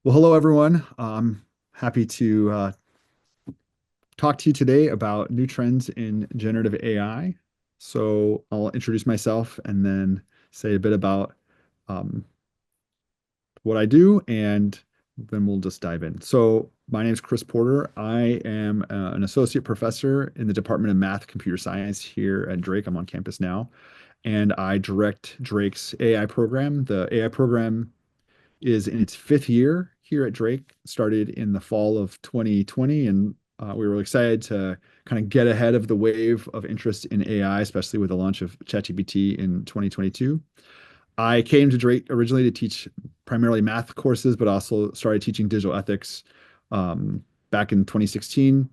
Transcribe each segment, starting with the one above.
Well, hello everyone. I'm happy to talk to you today about new trends in generative AI. So I'll introduce myself and then say a bit about um, what I do, and then we'll just dive in. So my name is Chris Porter. I am an associate professor in the Department of Math, Computer Science here at Drake. I'm on campus now, and I direct Drake's AI program. The AI program is in its fifth year here at Drake, started in the fall of 2020. And we were excited to kind of get ahead of the wave of interest in AI, especially with the launch of ChatGPT in 2022. I came to Drake originally to teach primarily math courses, but also started teaching digital ethics back in 2016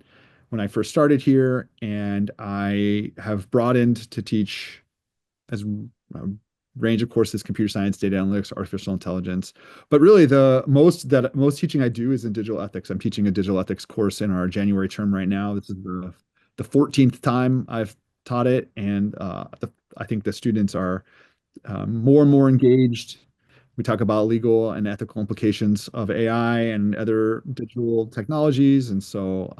when I first started here. And I have broadened to teach as a range of courses: computer science, data analytics, artificial intelligence. But really, the most teaching I do is in digital ethics. I'm teaching a digital ethics course in our January term right now. This is the 14th time I've taught it, and I think the students are more and more engaged. We talk about legal and ethical implications of AI and other digital technologies. And so,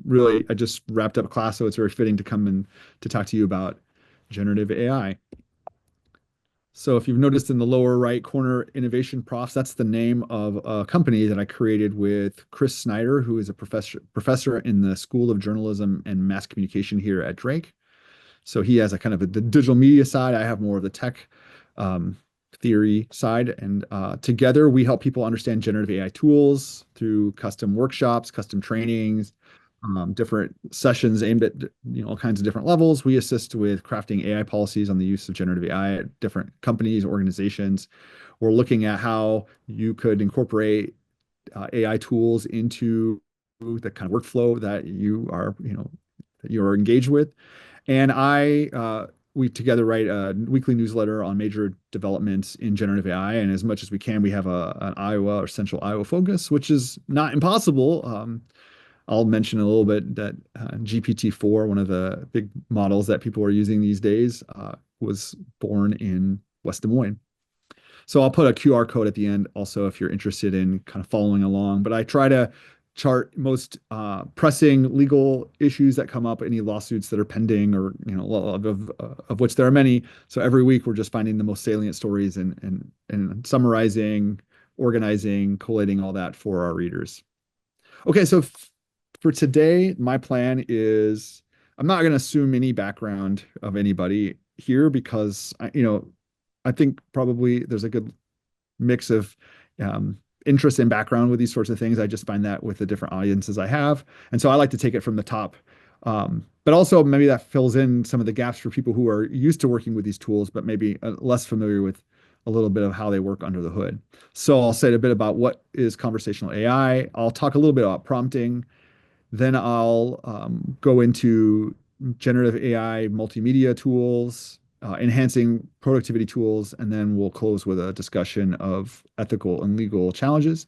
really, I just wrapped up a class, so it's very fitting to come and to talk to you about generative AI. So if you've noticed in the lower right corner, Innovation Profs, that's the name of a company that I created with Chris Snyder, who is a professor in the School of Journalism and Mass Communication here at Drake. So he has a kind of the digital media side. I have more of the tech um, theory side. And together we help people understand generative AI tools through custom workshops, custom trainings, different sessions aimed at all kinds of different levels. We assist with crafting AI policies on the use of generative AI at different companies, organizations. We're looking at how you could incorporate AI tools into the kind of workflow that you're engaged with. And we together write a weekly newsletter on major developments in generative AI. And as much as we can, we have an Iowa or Central Iowa focus, which is not impossible. I'll mention a little bit that GPT-4, one of the big models that people are using these days, was born in West Des Moines. So I'll put a QR code at the end also if you're interested in kind of following along. But I try to chart most pressing legal issues that come up, any lawsuits that are pending, or of which there are many. So every week we're just finding the most salient stories and summarizing, organizing, collating all that for our readers. Okay, so for today, my plan is I'm not going to assume any background of anybody here because I think probably there's a good mix of interest and background with these sorts of things. I just find that with the different audiences I have. And so I like to take it from the top. But also maybe that fills in some of the gaps for people who are used to working with these tools, but maybe less familiar with a little bit of how they work under the hood. So I'll say a bit about what is conversational AI. I'll talk a little bit about prompting. Then I'll go into generative AI multimedia tools, enhancing productivity tools, and then we'll close with a discussion of ethical and legal challenges.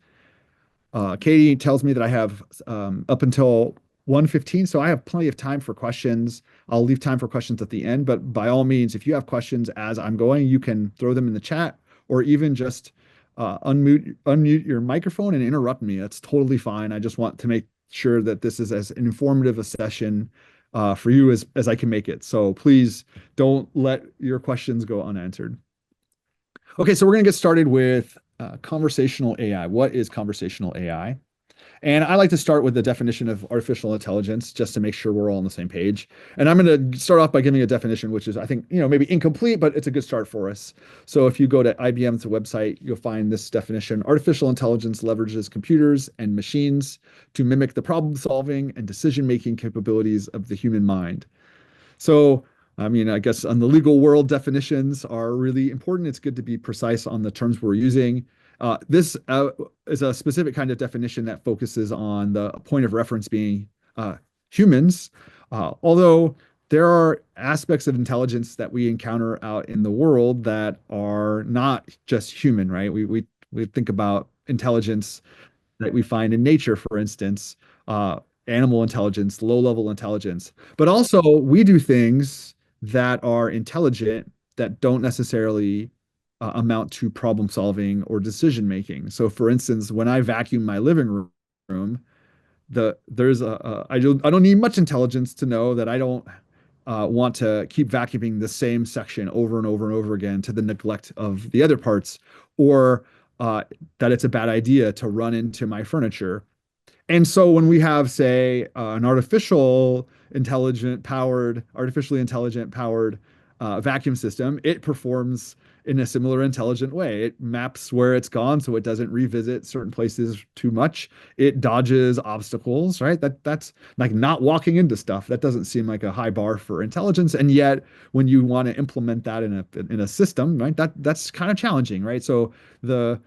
Katie tells me that I have up until 1:15, so I have plenty of time for questions. I'll leave time for questions at the end, but by all means, if you have questions as I'm going, you can throw them in the chat or even just unmute your microphone and interrupt me. That's totally fine. I just want to make sure that this is as informative a session for you as I can make it. So please don't let your questions go unanswered. Okay, so we're going to get started with conversational AI. What is conversational AI? And I like to start with the definition of artificial intelligence just to make sure we're all on the same page. And I'm going to start off by giving a definition, which is, I think, maybe incomplete, but it's a good start for us. So if you go to IBM's website, you'll find this definition: artificial intelligence leverages computers and machines to mimic the problem solving and decision-making capabilities of the human mind. So, I mean, I guess on the legal world, definitions are really important. It's good to be precise on the terms we're using. This is a specific kind of definition that focuses on the point of reference being humans, although there are aspects of intelligence that we encounter out in the world that are not just human, right? We think about intelligence that we find in nature, for instance, animal intelligence, low-level intelligence. But also we do things that are intelligent that don't necessarily amount to problem solving or decision making. So, for instance, when I vacuum my living room, there's I don't need much intelligence to know that I don't want to keep vacuuming the same section over and over and over again to the neglect of the other parts, or that it's a bad idea to run into my furniture. And so when we have, say, an artificially intelligent powered vacuum system, it performs in a similar intelligent way. It maps where it's gone so it doesn't revisit certain places too much. It dodges obstacles, right? That's like not walking into stuff. That doesn't seem like a high bar for intelligence. And yet, when you want to implement that in a system, right, that's kind of challenging, right? So the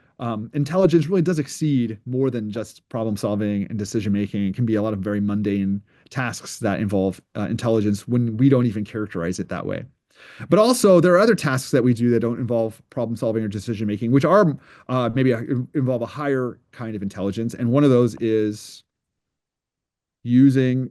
intelligence really does exceed more than just problem solving and decision making. It can be a lot of very mundane tasks that involve intelligence when we don't even characterize it that way. But also, there are other tasks that we do that don't involve problem solving or decision making, which are maybe involve a higher kind of intelligence. And one of those is using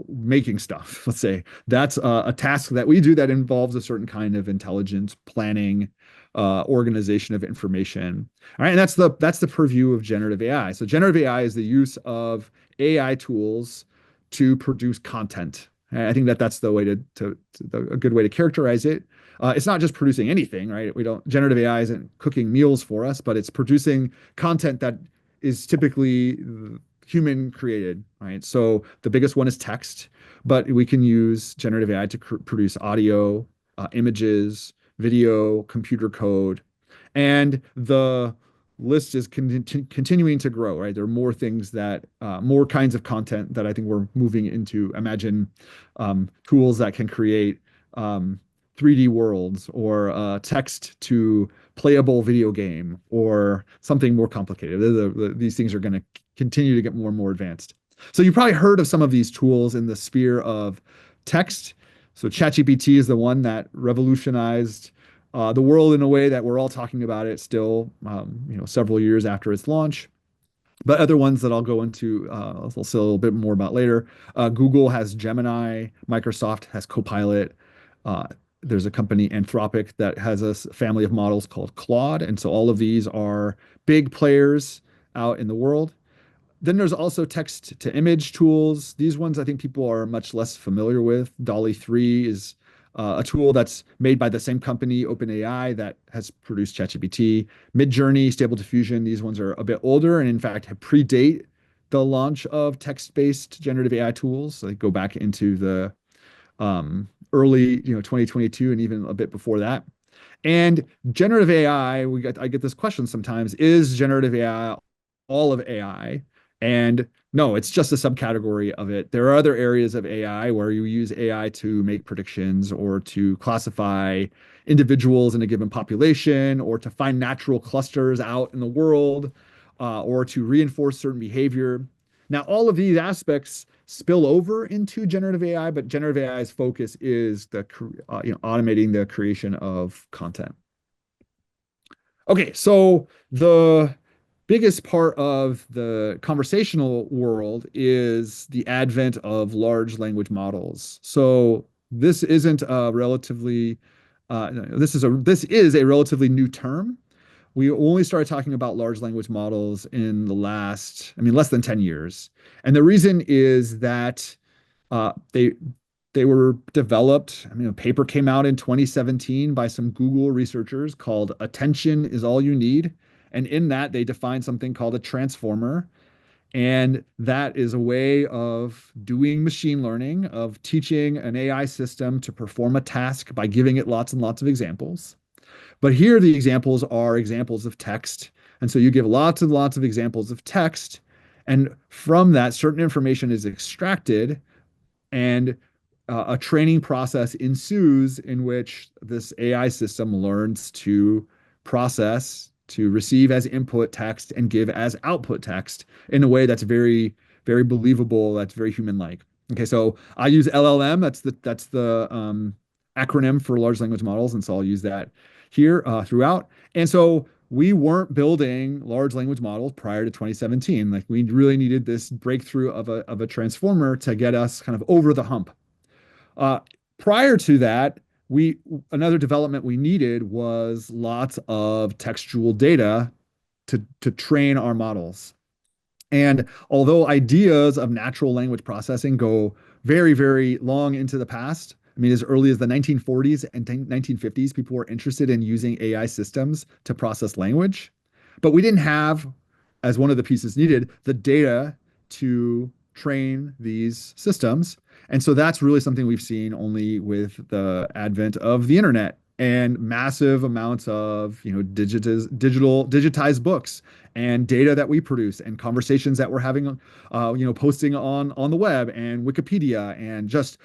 making stuff. Let's say that's a task that we do that involves a certain kind of intelligence, planning, organization of information. All right, and that's the purview of generative AI. So generative AI is the use of AI tools to produce content. I think that's the way a good way to characterize it. It's not just producing anything, right? We don't generative AI isn't cooking meals for us, but it's producing content that is typically human created, right? So the biggest one is text, but we can use generative AI to produce audio, images, video, computer code, and the list is continuing to grow, right? There are more things more kinds of content that I think we're moving into. Imagine tools that can create 3D worlds or text to playable video game or something more complicated. These things are going to continue to get more and more advanced. So you probably heard of some of these tools in the sphere of text. So ChatGPT is the one that revolutionized the world in a way that we're all talking about it still, several years after its launch. But other ones that I'll go into, I'll say a little bit more about later. Google has Gemini, Microsoft has Copilot. Uh, there's a company, Anthropic, that has a family of models called Claude. And so all of these are big players out in the world. Then there's also text to image tools. These ones I think people are much less familiar with. DALL-E 3 is a tool that's made by the same company, OpenAI, that has produced ChatGPT. Midjourney, Stable Diffusion, these ones are a bit older and in fact have predate the launch of text-based generative AI tools. So they go back into the early, 2022 and even a bit before that. And generative AI, I get this question sometimes, is generative AI all of AI? And no, it's just a subcategory of it. There are other areas of AI where you use AI to make predictions or to classify individuals in a given population or to find natural clusters out in the world or to reinforce certain behavior. Now, all of these aspects spill over into generative AI, but generative AI's focus is automating the creation of content. Okay, so the biggest part of the conversational world is the advent of large language models. So this isn't a relatively this is a relatively new term. We only started talking about large language models in the less than 10 years. And the reason is that they were developed. A paper came out in 2017 by some Google researchers called Attention is All You Need. And in that, they defined something called a transformer. And that is a way of doing machine learning, of teaching an AI system to perform a task by giving it lots and lots of examples. But here, the examples are examples of text. And so you give lots and lots of examples of text. And from that, certain information is extracted and a training process ensues in which this AI system learns to process, to receive as input text and give as output text in a way that's very, very believable, that's very human-like. Okay, so I use LLM. That's the acronym for large language models, and so I'll use that here throughout. And so we weren't building large language models prior to 2017. Like we really needed this breakthrough of a transformer to get us kind of over the hump. Prior to that, we another development we needed was lots of textual data to train our models. And although ideas of natural language processing go very, very long into the past, I mean, as early as the 1940s and 1950s, people were interested in using AI systems to process language. But we didn't have, as one of the pieces needed, the data to train these systems. And so that's really something we've seen only with the advent of the internet and massive amounts of, digitized books and data that we produce and conversations that we're having, posting on the web and Wikipedia and just,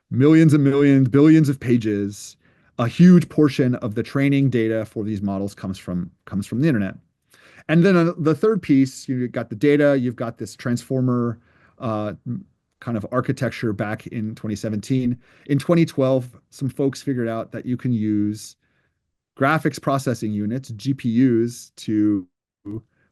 millions and millions, billions of pages. A huge portion of the training data for these models comes from the internet. And then the third piece, you've got the data, you've got this transformer uh, kind of architecture back in 2017. In 2012, some folks figured out that you can use graphics processing units, GPUs, to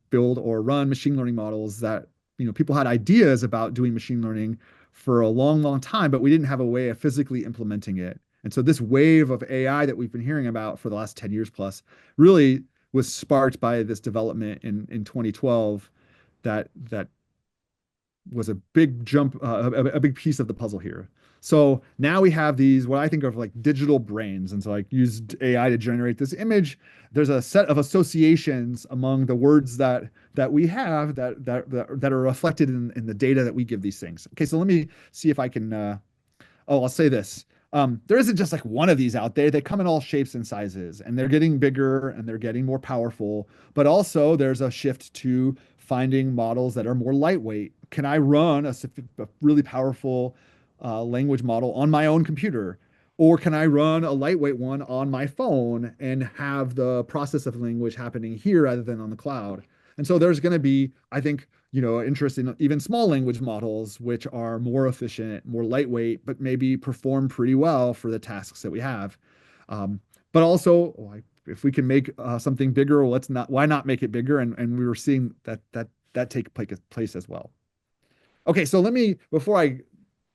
build or run machine learning models that, people had ideas about doing machine learning for a long, long time, but we didn't have a way of physically implementing it. And so this wave of AI that we've been hearing about for the last 10 years plus really was sparked by this development in 2012 that was a big jump, a big piece of the puzzle here. So now we have these, what I think of like digital brains. And so I used AI to generate this image. There's a set of associations among the words that we have that are reflected in the data that we give these things. Okay, so let me see if I can I'll say this. There isn't just like one of these out there. They come in all shapes and sizes, and they're getting bigger and they're getting more powerful. But also, there's a shift to finding models that are more lightweight. Can I run a really powerful language model on my own computer? Or can I run a lightweight one on my phone and have the process of language happening here rather than on the cloud? And so there's going to be, I think, interest in even small language models, which are more efficient, more lightweight, but maybe perform pretty well for the tasks that we have. Um, but also, like, if we can make something bigger, well, let's not. Why not make it bigger? And we were seeing that take place as well. Okay, so let me before I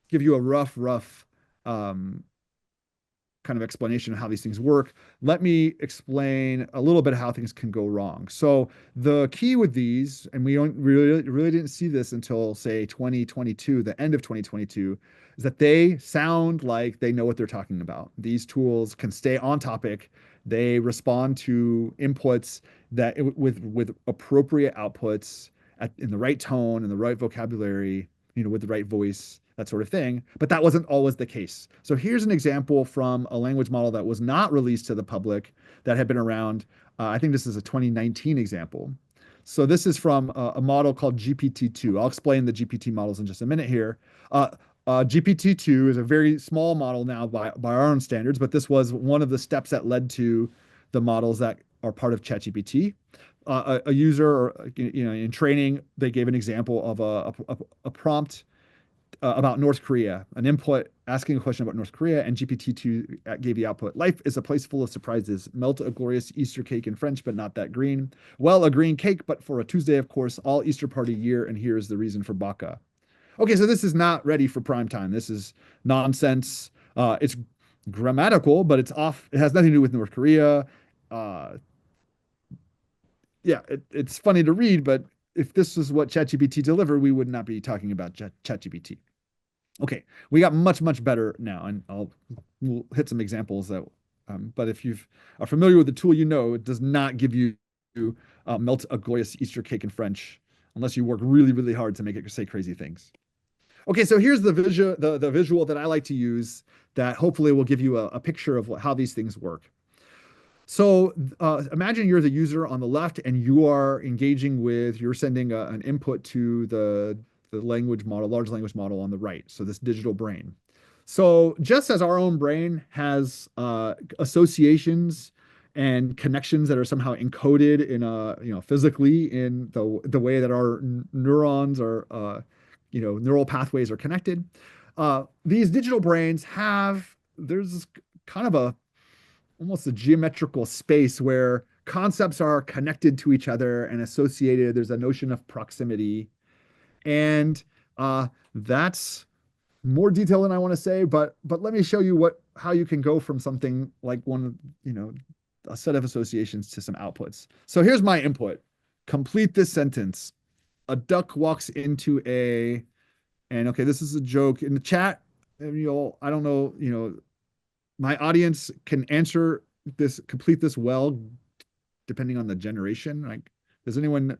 give you a rough um, kind of explanation of how these things work, let me explain a little bit of how things can go wrong. So the key with these, and we don't really didn't see this until say 2022, the end of 2022, is that they sound like they know what they're talking about. These tools can stay on topic. They respond to inputs with appropriate outputs in the right tone and the right vocabulary, with the right voice, that sort of thing. But that wasn't always the case. So here's an example from a language model that was not released to the public that had been around. I think this is a 2019 example. So this is from a model called GPT-2. I'll explain the GPT models in just a minute here. GPT-2 is a very small model now by our own standards, but this was one of the steps that led to the models that are part of ChatGPT. A user, or, in training, they gave an example of a prompt about North Korea, an input asking a question about North Korea, and GPT-2 gave the output. Life is a place full of surprises. Melt a glorious Easter cake in French, but not that green. Well, a green cake, but for a Tuesday, of course, all Easter party year, and here is the reason for baka. Okay, so this is not ready for prime time. This is nonsense. It's grammatical, but it's off. It has nothing to do with North Korea. Uh, yeah, it's funny to read, but if this is what ChatGPT delivered, we would not be talking about ChatGPT. Okay, we got much better now, and we'll hit some examples that. But if you are familiar with the tool, it does not give you melt a glorious Easter cake in French unless you work really hard to make it say crazy things. Okay, so here's the visual that I like to use that hopefully will give you a picture of how these things work. So imagine you're the user on the left and you're sending an input to the language model, large language model on the right. So this digital brain. So just as our own brain has associations and connections that are somehow encoded physically in the way that our neurons are, neural pathways are connected, these digital brains there's kind of almost a geometrical space where concepts are connected to each other and associated. There's a notion of proximity. And that's more detail than I want to say, but let me show you what how you can go from something like one, you know, a set of associations to some outputs. So here's my input. Complete this sentence. A duck walks into a, and okay, this is a joke in the chat. And you'll, I don't know, you know, my audience can answer this, complete this well, depending on the generation. Like, does anyone,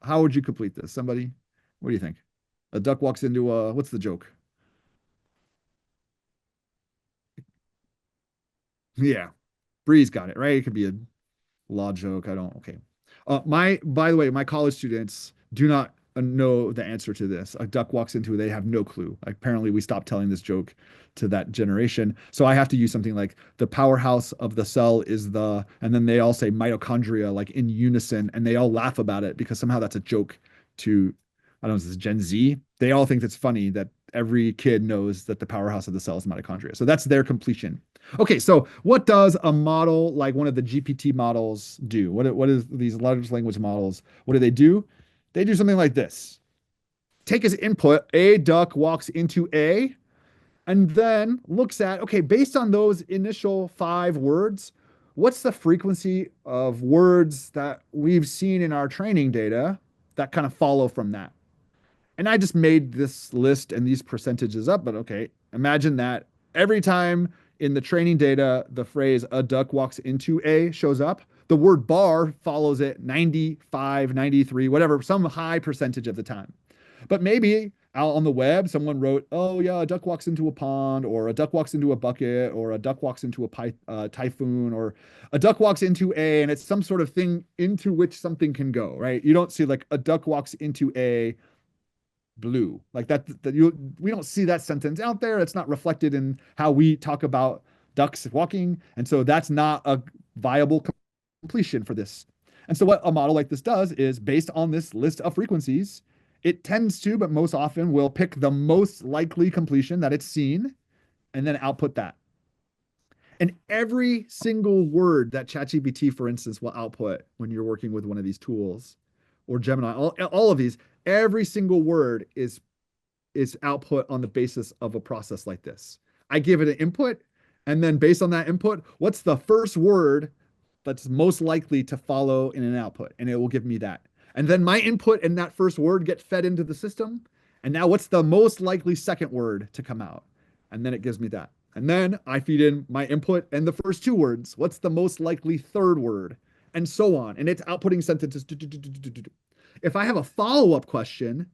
how would you complete this? Somebody, what do you think? A duck walks into a, what's the joke? Yeah, Bree's got it, right? It could be a law joke. I don't, okay. By the way, my college students do not know the answer to this. A duck walks into it, they have no clue. Like, apparently, we stopped telling this joke to that generation. So I have to use something like the powerhouse of the cell is the, and then they all say mitochondria, like in unison, and they all laugh about it because somehow that's a joke to, I don't know, this is Gen Z. They all think it's funny that every kid knows that the powerhouse of the cell is mitochondria. So that's their completion. Okay, so what does a model like one of the GPT models do? What is these large language models? What do? They do something like this. Take as input, a duck walks into a, and then looks at, okay, based on those initial 5 words, what's the frequency of words that we've seen in our training data that kind of follow from that? And I just made this list and these percentages up, but okay, imagine that every time in the training data, the phrase a duck walks into a shows up, the word bar follows it 95, 93, whatever, some high percentage of the time. But maybe out on the web, someone wrote, oh, yeah, a duck walks into a pond, or a duck walks into a bucket, or a duck walks into a typhoon, or a duck walks into a, and it's some sort of thing into which something can go, right? You don't see like a duck walks into a blue like that you we don't see that sentence out there. It's not reflected in how we talk about ducks walking, and so that's not a viable completion for this. And so what a model like this does is based on this list of frequencies, it tends to, but most often will pick the most likely completion that it's seen and then output that. And every single word that ChatGPT, for instance, will output when you're working with one of these tools, or Gemini, all of these, every single word is output on the basis of a process like this. I give it an input, and then based on that input, what's the first word that's most likely to follow in an output? And it will give me that. And then my input and that first word get fed into the system. And now what's the most likely second word to come out? And then it gives me that. And then I feed in my input and the first 2 words. What's the most likely third word? And so on. And it's outputting sentences. If I have a follow-up question,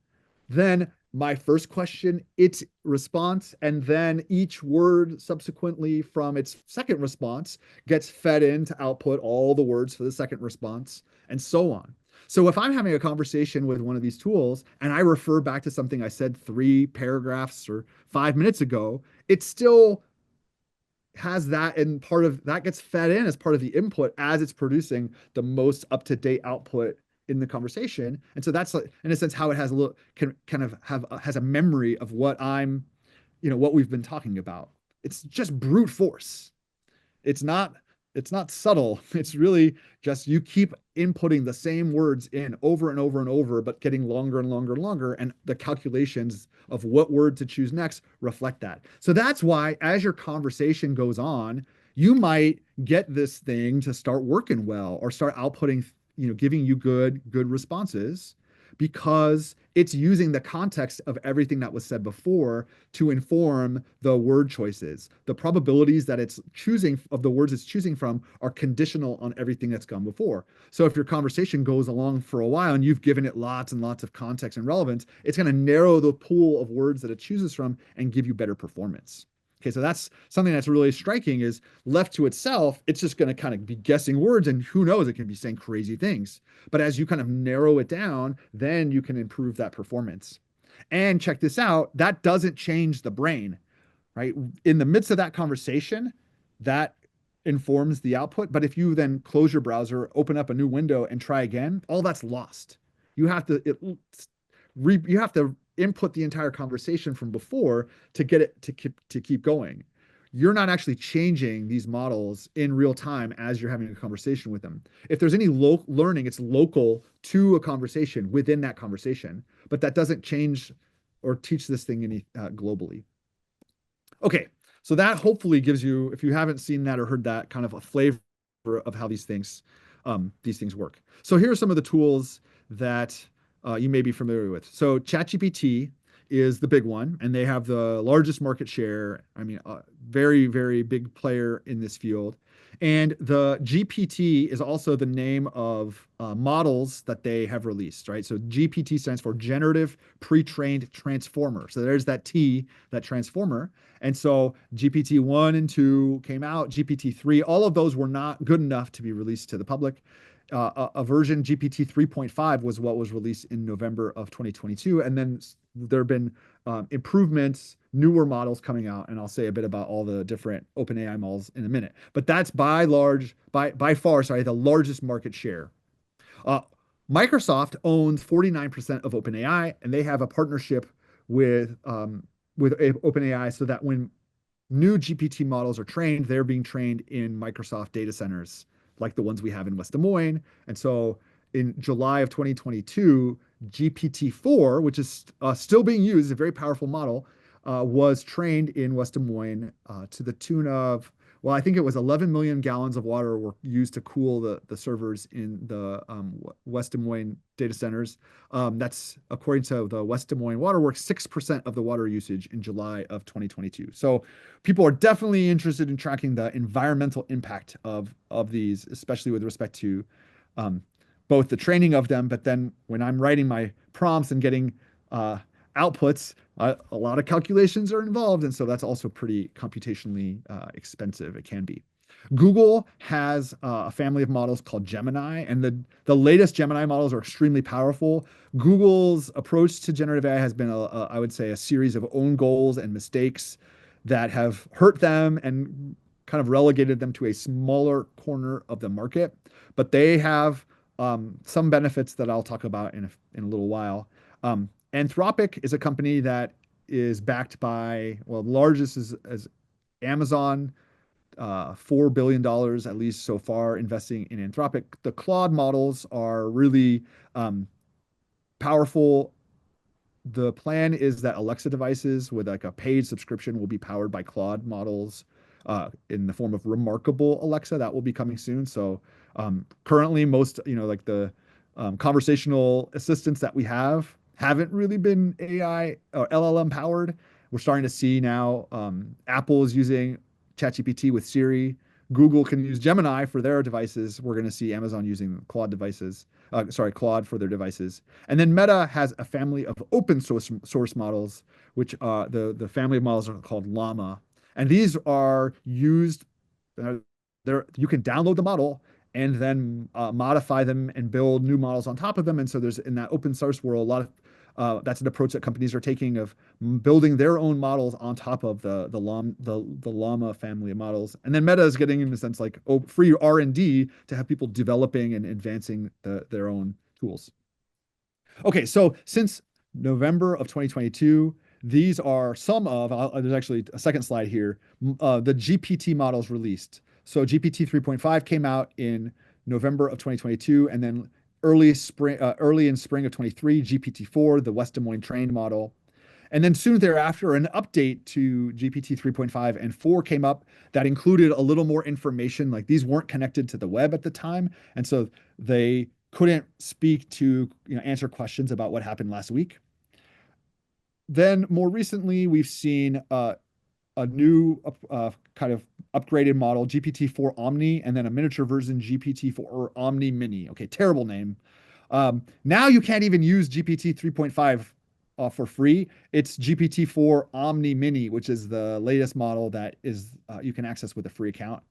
then my first question, its response, and then each word subsequently from its second response gets fed in to output all the words for the second response, and so on. So if I'm having a conversation with one of these tools and I refer back to something I said 3 paragraphs or 5 minutes ago, it still has that, and part of that gets fed in as part of the input as it's producing the most up-to-date output in the conversation. And so that's like, in a sense, how it has a little can kind of have has a memory of what I'm, you know, what we've been talking about. It's just brute force. It's not it's not subtle. It's really just you keep inputting the same words in over and over and over, but getting longer and longer and longer. And the calculations of what word to choose next reflect that. So that's why as your conversation goes on, you might get this thing to start working well or start outputting, you know, giving you good responses because it's using the context of everything that was said before to inform the word choices. The probabilities that it's choosing of the words it's choosing from are conditional on everything that's gone before. So if your conversation goes along for a while and you've given it lots and lots of context and relevance, it's going to narrow the pool of words that it chooses from and give you better performance. Okay, so that's something that's really striking is left to itself, it's just going to kind of be guessing words, and who knows, it can be saying crazy things. But as you kind of narrow it down, then you can improve that performance. And check this out, that doesn't change the brain, right? In the midst of that conversation, that informs the output. But if you then close your browser, open up a new window and try again, all that's lost. You have to you have to input the entire conversation from before to get it to keep going. You're not actually changing these models in real time as you're having a conversation with them. If there's any learning, it's local to a conversation within that conversation, but that doesn't change or teach this thing globally. Okay, so that hopefully gives you, if you haven't seen that or heard that, kind of a flavor of how these things work. So here are some of the tools that you may be familiar with. So ChatGPT is the big one, and they have the largest market share. I mean, very, very big player in this field. And the GPT is also the name of models that they have released, right? So GPT stands for Generative Pre-trained Transformer. So there's that T, that transformer. And so GPT-1 and 2 came out, GPT-3, all of those were not good enough to be released to the public. A version GPT 3.5 was what was released in November of 2022. And then there have been improvements, newer models coming out, and I'll say a bit about all the different OpenAI models in a minute. But that's by far, sorry, the largest market share. Uh, Microsoft owns 49% of OpenAI, and they have a partnership with OpenAI so that when new GPT models are trained, they're being trained in Microsoft data centers like the ones we have in West Des Moines. And so in July of 2022, GPT-4, which is still being used, a very powerful model, was trained in West Des Moines to the tune of, well, I think it was 11 million gallons of water were used to cool the servers in the West Des Moines data centers. That's according to the West Des Moines Waterworks, 6% of the water usage in July of 2022. So people are definitely interested in tracking the environmental impact of these, especially with respect to both the training of them, but then when I'm writing my prompts and getting outputs, a lot of calculations are involved. And so that's also pretty computationally expensive. It can be. Google has a family of models called Gemini, and the latest Gemini models are extremely powerful. Google's approach to generative AI has been, I would say, a series of own goals and mistakes that have hurt them and kind of relegated them to a smaller corner of the market. But they have some benefits that I'll talk about in a little while. Anthropic is a company that is backed by, well, the largest is Amazon, $4 billion at least so far investing in Anthropic. The Claude models are really powerful. The plan is that Alexa devices with like a paid subscription will be powered by Claude models in the form of Remarkable Alexa. That will be coming soon. So currently, most, like the conversational assistants that we haven't really been AI or LLM powered. We're starting to see now Apple is using ChatGPT with Siri. Google can use Gemini for their devices. We're going to see Amazon using Claude for their devices. And then Meta has a family of open source models, which the family of models are called Llama. And these are used, you can download the model and then modify them and build new models on top of them. And so there's, in that open source world, a lot of that's an approach that companies are taking of building their own models on top of the Llama family of models. And then Meta is getting, in a sense, like free R&D to have people developing and advancing their own tools. Okay, so since November of 2022, these are some of, there's actually a second slide here, the GPT models released. So GPT 3.5 came out in November of 2022, and then early in spring of 23, GPT-4, the West Des Moines trained model. And then soon thereafter, an update to GPT 3.5 and 4 came up that included a little more information. Like these weren't connected to the web at the time. And so they couldn't speak to, answer questions about what happened last week. Then more recently, we've seen a new kind of upgraded model, GPT-4 Omni, and then a miniature version, GPT-4 Omni Mini. Okay, terrible name. Now you can't even use GPT 3.5 for free. It's GPT-4 Omni Mini, which is the latest model that is you can access with a free account.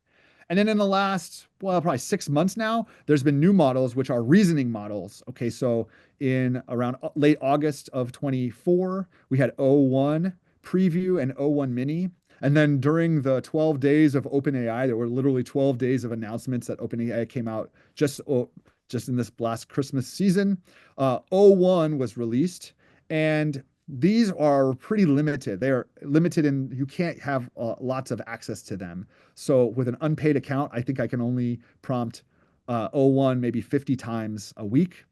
And then in the last, well, probably 6 months now, there's been new models, which are reasoning models. Okay, so in around late August of 24, we had O1 preview and O1 mini. And then during the 12 days of OpenAI, there were literally 12 days of announcements that OpenAI came out just in this last Christmas season. O1 was released, and these are pretty limited. They are limited and you can't have lots of access to them. So with an unpaid account, I think I can only prompt O1 maybe 50 times a week.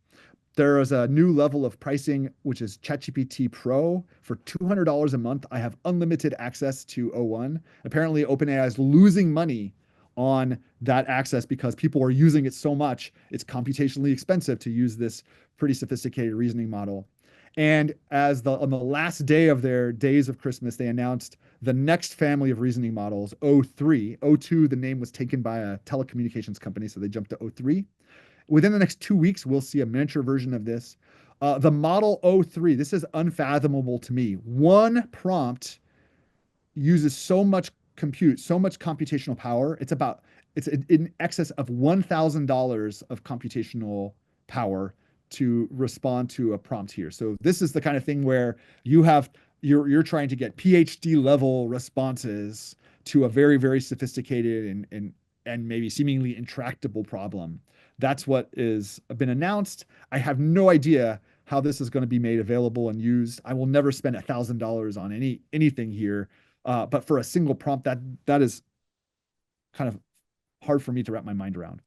There is a new level of pricing, which is ChatGPT Pro. For $200 a month, I have unlimited access to O1. Apparently, OpenAI is losing money on that access because people are using it so much. It's computationally expensive to use this pretty sophisticated reasoning model. And on the last day of their days of Christmas, they announced the next family of reasoning models, O3. O2, the name was taken by a telecommunications company, so they jumped to O3. Within the next 2 weeks, we'll see a miniature version of this. The Model O3, this is unfathomable to me. One prompt uses so much compute, so much computational power. It's in excess of $1,000 of computational power to respond to a prompt here. So this is the kind of thing where you're trying to get PhD level responses to a very, very sophisticated and maybe seemingly intractable problem. That's what is been announced. I have no idea how this is going to be made available and used. I will never spend $1,000 on anything here. But for a single prompt, that is kind of hard for me to wrap my mind around.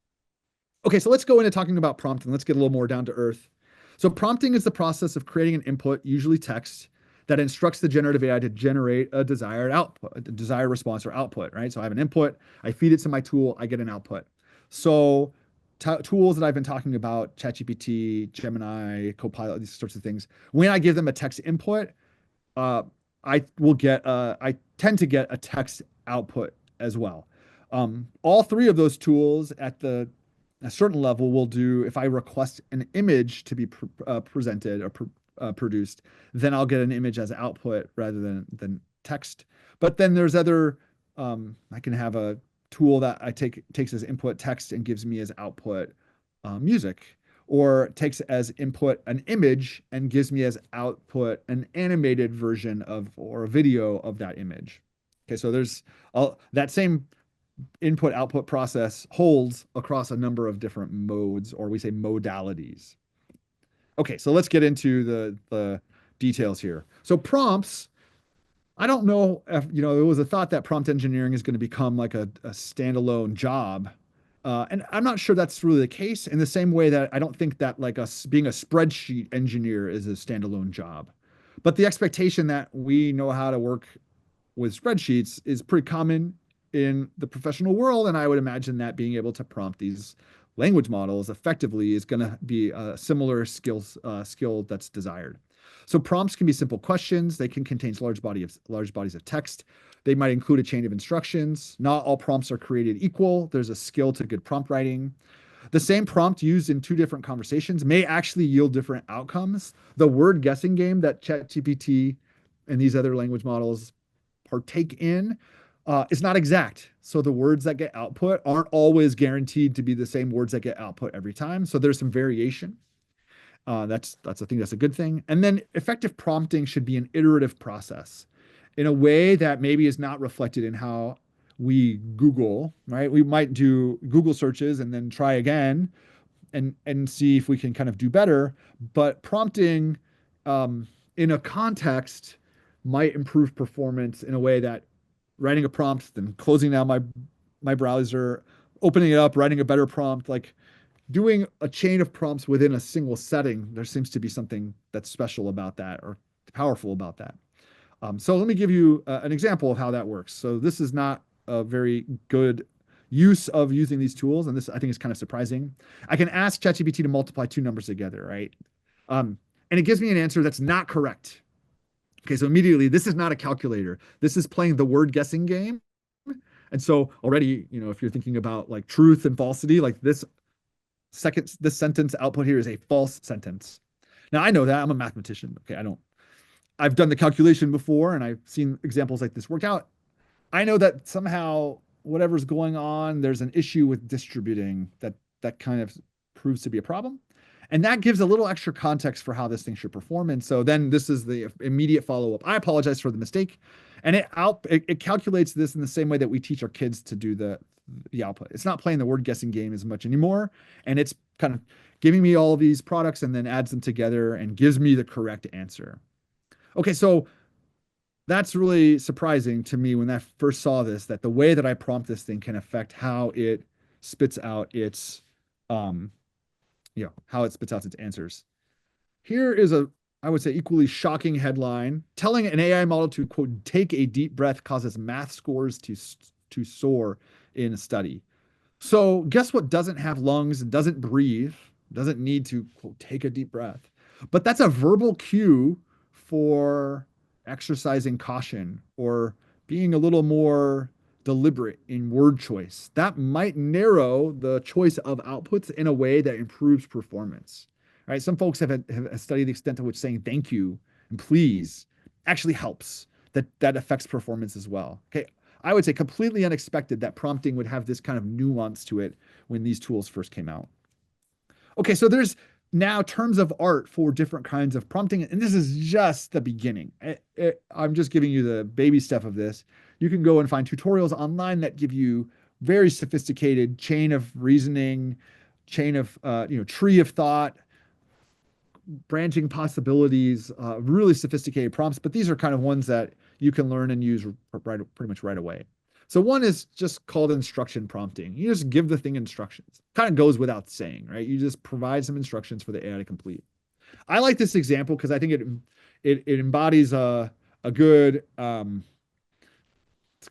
Okay, so let's go into talking about prompting. Let's get a little more down to earth. So prompting is the process of creating an input, usually text, that instructs the generative AI to generate a desired output, a desired response or output, right? So I have an input, I feed it to my tool, I get an output. So tools that I've been talking about, ChatGPT, Gemini, Copilot, these sorts of things, when I give them a text input, uh, I tend to get a text output as well. All three of those tools at a certain level will do, if I request an image to be presented or produced, then I'll get an image as output rather than text. But then there's other, I can have a tool that takes as input text and gives me as output music, or takes as input an image and gives me as output an animated version of or a video of that image. Okay, so there's that same input output process holds across a number of different modes, or we say modalities. Okay, so let's get into the details here. So prompts, I don't know if, there was a thought that prompt engineering is going to become like a standalone job. And I'm not sure that's really the case, in the same way that I don't think that like us being a spreadsheet engineer is a standalone job. But the expectation that we know how to work with spreadsheets is pretty common in the professional world. And I would imagine that being able to prompt these language models effectively is going to be a similar skill that's desired. So prompts can be simple questions. They can contain large bodies of text. They might include a chain of instructions. Not all prompts are created equal. There's a skill to good prompt writing. The same prompt used in two different conversations may actually yield different outcomes. The word guessing game that ChatGPT and these other language models partake in is not exact. So the words that get output aren't always guaranteed to be the same words that get output every time. So there's some variation. That's I think that's a good thing. And then effective prompting should be an iterative process in a way that maybe is not reflected in how we Google, right? We might do Google searches and then try again and see if we can kind of do better. But prompting in a context might improve performance in a way that writing a prompt, then closing down my browser, opening it up, writing a better prompt, like doing a chain of prompts within a single setting, there seems to be something that's special about that or powerful about that. So let me give you an example of how that works. So this is not a very good use of using these tools, and this I think is kind of surprising. I can ask ChatGPT to multiply two numbers together, right? And it gives me an answer that's not correct. Okay, so immediately, this is not a calculator. This is playing the word guessing game. And so already, if you're thinking about like truth and falsity, like this sentence output here is a false sentence. Now I know that I'm a mathematician. Okay, I've done the calculation before and I've seen examples like this work out. I know that somehow whatever's going on, there's an issue with distributing that kind of proves to be a problem. And that gives a little extra context for how this thing should perform. And so then this is the immediate follow-up. I apologize for the mistake. And it calculates this in the same way that we teach our kids to do the output. It's not playing the word guessing game as much anymore. And it's kind of giving me all of these products and then adds them together and gives me the correct answer. Okay, so that's really surprising to me when I first saw this, that the way that I prompt this thing can affect how it spits out its how it spits out its answers. here is I would say, equally shocking headline. Telling an AI model to, quote, take a deep breath causes math scores to soar in a study. So guess what doesn't have lungs and doesn't breathe, doesn't need to, quote, take a deep breath. But that's a verbal cue for exercising caution or being a little more deliberate in word choice. That might narrow the choice of outputs in a way that improves performance. Right? Some folks have studied the extent to which saying thank you and please actually helps. That affects performance as well. Okay, I would say completely unexpected that prompting would have this kind of nuance to it when these tools first came out. Okay, so there's now terms of art for different kinds of prompting, and this is just the beginning. I'm just giving you the baby step of this. You can go and find tutorials online that give you very sophisticated chain of reasoning, chain of tree of thought, branching possibilities, really sophisticated prompts, but these are kind of ones that you can learn and use pretty much right away. So one is just called instruction prompting. You just give the thing instructions. Kind of goes without saying, right? You just provide some instructions for the AI to complete. I like this example because I think it embodies a good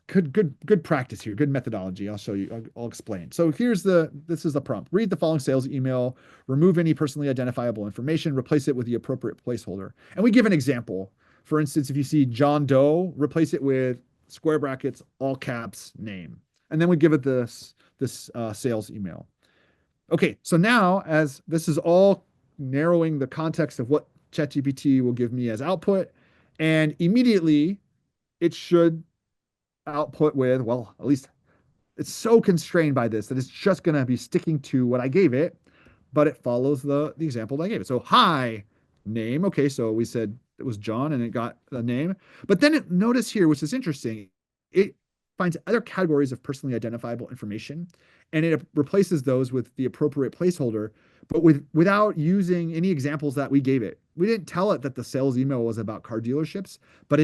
good practice here, good methodology. I'll show you. I'll explain. So this is the prompt. Read the following sales email, remove any personally identifiable information, replace it with the appropriate placeholder. And we give an example. For instance, if you see John Doe, replace it with square brackets, all caps, name. And then we give it this sales email. Okay, so now as this is all narrowing the context of what ChatGPT will give me as output, and immediately it should output with, well, at least it's so constrained by this that it's just going to be sticking to what I gave it, but it follows the example that I gave it. So, hi, name. Okay, so we said it was John and it got the name. But then notice here, which is interesting, it finds other categories of personally identifiable information and it replaces those with the appropriate placeholder, but without using any examples that we gave it. We didn't tell it that the sales email was about car dealerships, but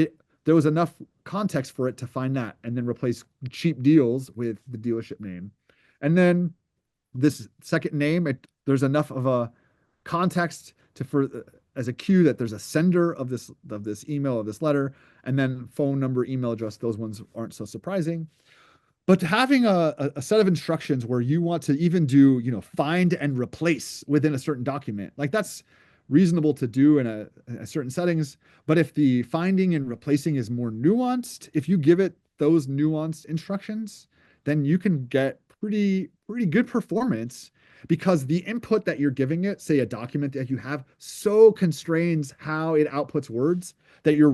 there was enough context for it to find that and then replace cheap deals with the dealership name. And then this second name, there's enough of a context as a cue that there's a sender of this email, of this letter, and then phone number, email address. Those ones aren't so surprising. But having a set of instructions where you want to even do, find and replace within a certain document, like that's reasonable to do in a certain settings. But if the finding and replacing is more nuanced, if you give it those nuanced instructions, then you can get pretty good performance because the input that you're giving it, say a document that you have, so constrains how it outputs words that you're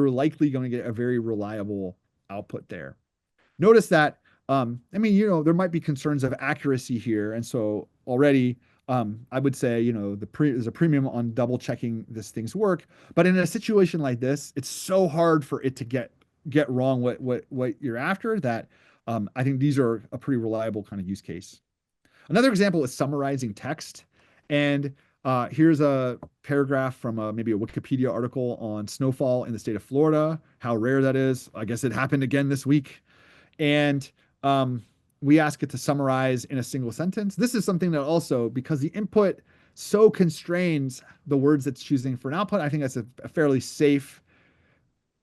likely going to get a very reliable output there. Notice that, there might be concerns of accuracy here. And so already, I would say, there's a premium on double checking this thing's work. But in a situation like this, it's so hard for it to get wrong what you're after that I think these are a pretty reliable kind of use case. Another example is summarizing text. And here's a paragraph from maybe a Wikipedia article on snowfall in the state of Florida, how rare that is. I guess it happened again this week. And we ask it to summarize in a single sentence. This is something that also, because the input so constrains the words it's choosing for an output, I think that's a fairly safe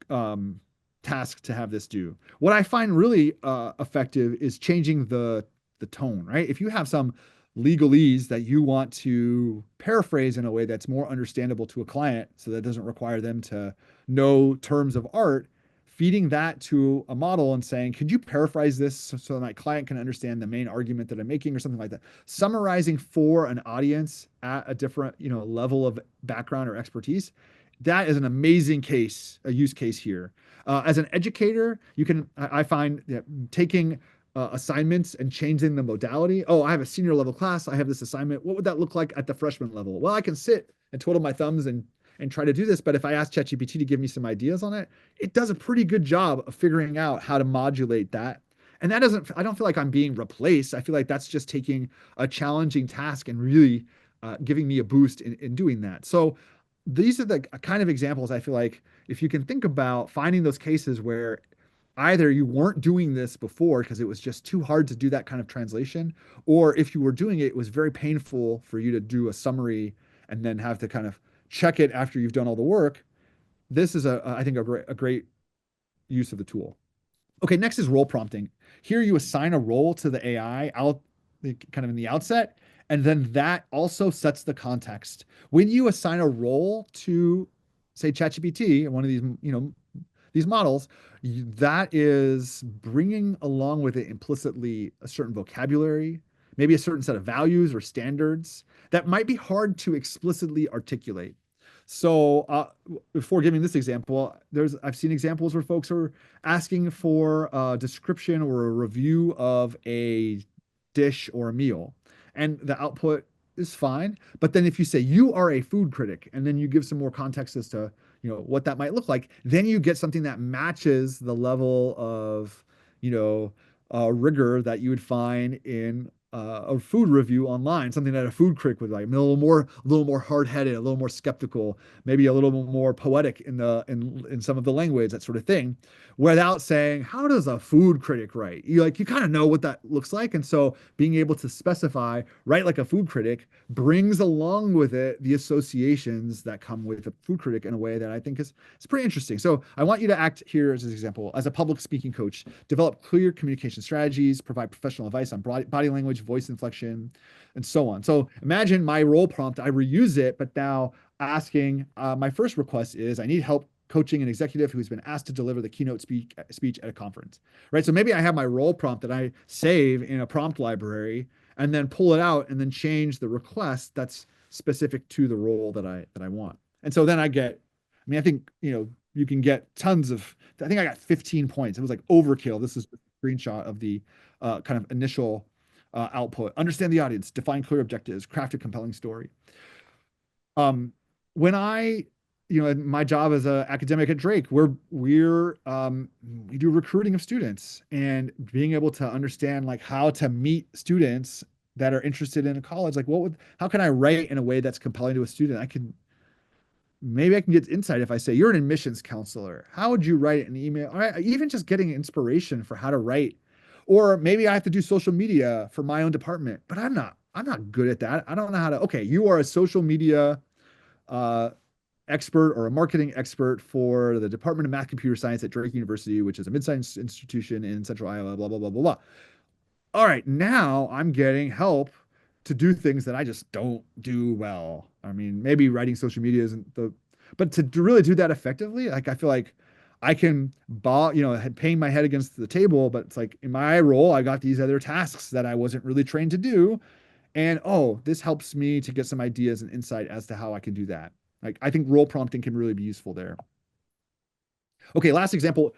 task to have this do. What I find really effective is changing the tone, right? If you have some legalese that you want to paraphrase in a way that's more understandable to a client, so that doesn't require them to know terms of art, feeding that to a model and saying, could you paraphrase this so my client can understand the main argument that I'm making or something like that. Summarizing for an audience at a different, level of background or expertise. That is an amazing a use case here. As an educator, I find that taking assignments and changing the modality. Oh, I have a senior level class. I have this assignment. What would that look like at the freshman level? Well, I can sit and twiddle my thumbs and try to do this. But if I ask ChatGPT to give me some ideas on it, it does a pretty good job of figuring out how to modulate that. And I don't feel like I'm being replaced. I feel like that's just taking a challenging task and really giving me a boost in doing that. So these are the kind of examples I feel like if you can think about finding those cases where either you weren't doing this before because it was just too hard to do that kind of translation, or if you were doing it, it was very painful for you to do a summary and then have to kind of check it after you've done all the work. This is I think a great use of the tool. Okay, next is role prompting. Here you assign a role to the AI out kind of in the outset, and then that also sets the context. When you assign a role to, say, ChatGPT, one of these, these models, that is bringing along with it implicitly a certain vocabulary, maybe a certain set of values or standards that might be hard to explicitly articulate. So, before giving this example, I've seen examples where folks are asking for a description or a review of a dish or a meal, and the output is fine. But then if you say you are a food critic, and then you give some more context as to what that might look like, then you get something that matches the level of rigor that you would find in a food review online, something that a food critic would like, a little more hard-headed, a little more skeptical, maybe a little more poetic in some of the language, that sort of thing, without saying, how does a food critic write? You kind of know what that looks like. And so being able to specify, write like a food critic, brings along with it the associations that come with a food critic in a way that I think is pretty interesting. So I want you to act here as an example as a public speaking coach, develop clear communication strategies, provide professional advice on body language, voice inflection, and so on. So imagine my role prompt, I reuse it, but now asking, my first request is I need help coaching an executive who's been asked to deliver the keynote speech at a conference, right? So maybe I have my role prompt that I save in a prompt library and then pull it out and then change the request that's specific to the role that I want. And so then I think, you can get tons of, I think I got 15 points. It was like overkill. This is a screenshot of the kind of initial output. Understand the audience, define clear objectives, craft a compelling story. When my job as an academic at Drake, we do recruiting of students, and being able to understand like how to meet students that are interested in a college, like how can I write in a way that's compelling to a student? Maybe I can get insight if I say, you're an admissions counselor. How would you write an email? All right, even just getting inspiration for how to write. Or maybe I have to do social media for my own department, but I'm not good at that. I don't know how to, okay, you are a social media uh, expert or a marketing expert for the Department of Math Computer Science at Drake University, which is a mid-sized institution in Central Iowa, blah, blah, blah, blah, blah. All right, now I'm getting help to do things that I just don't do well. I mean, maybe writing social media isn't but to really do that effectively, like I feel like I can bang my head against the table, but it's like in my role, I got these other tasks that I wasn't really trained to do. And this helps me to get some ideas and insight as to how I can do that. Like I think role prompting can really be useful there. Okay, last example,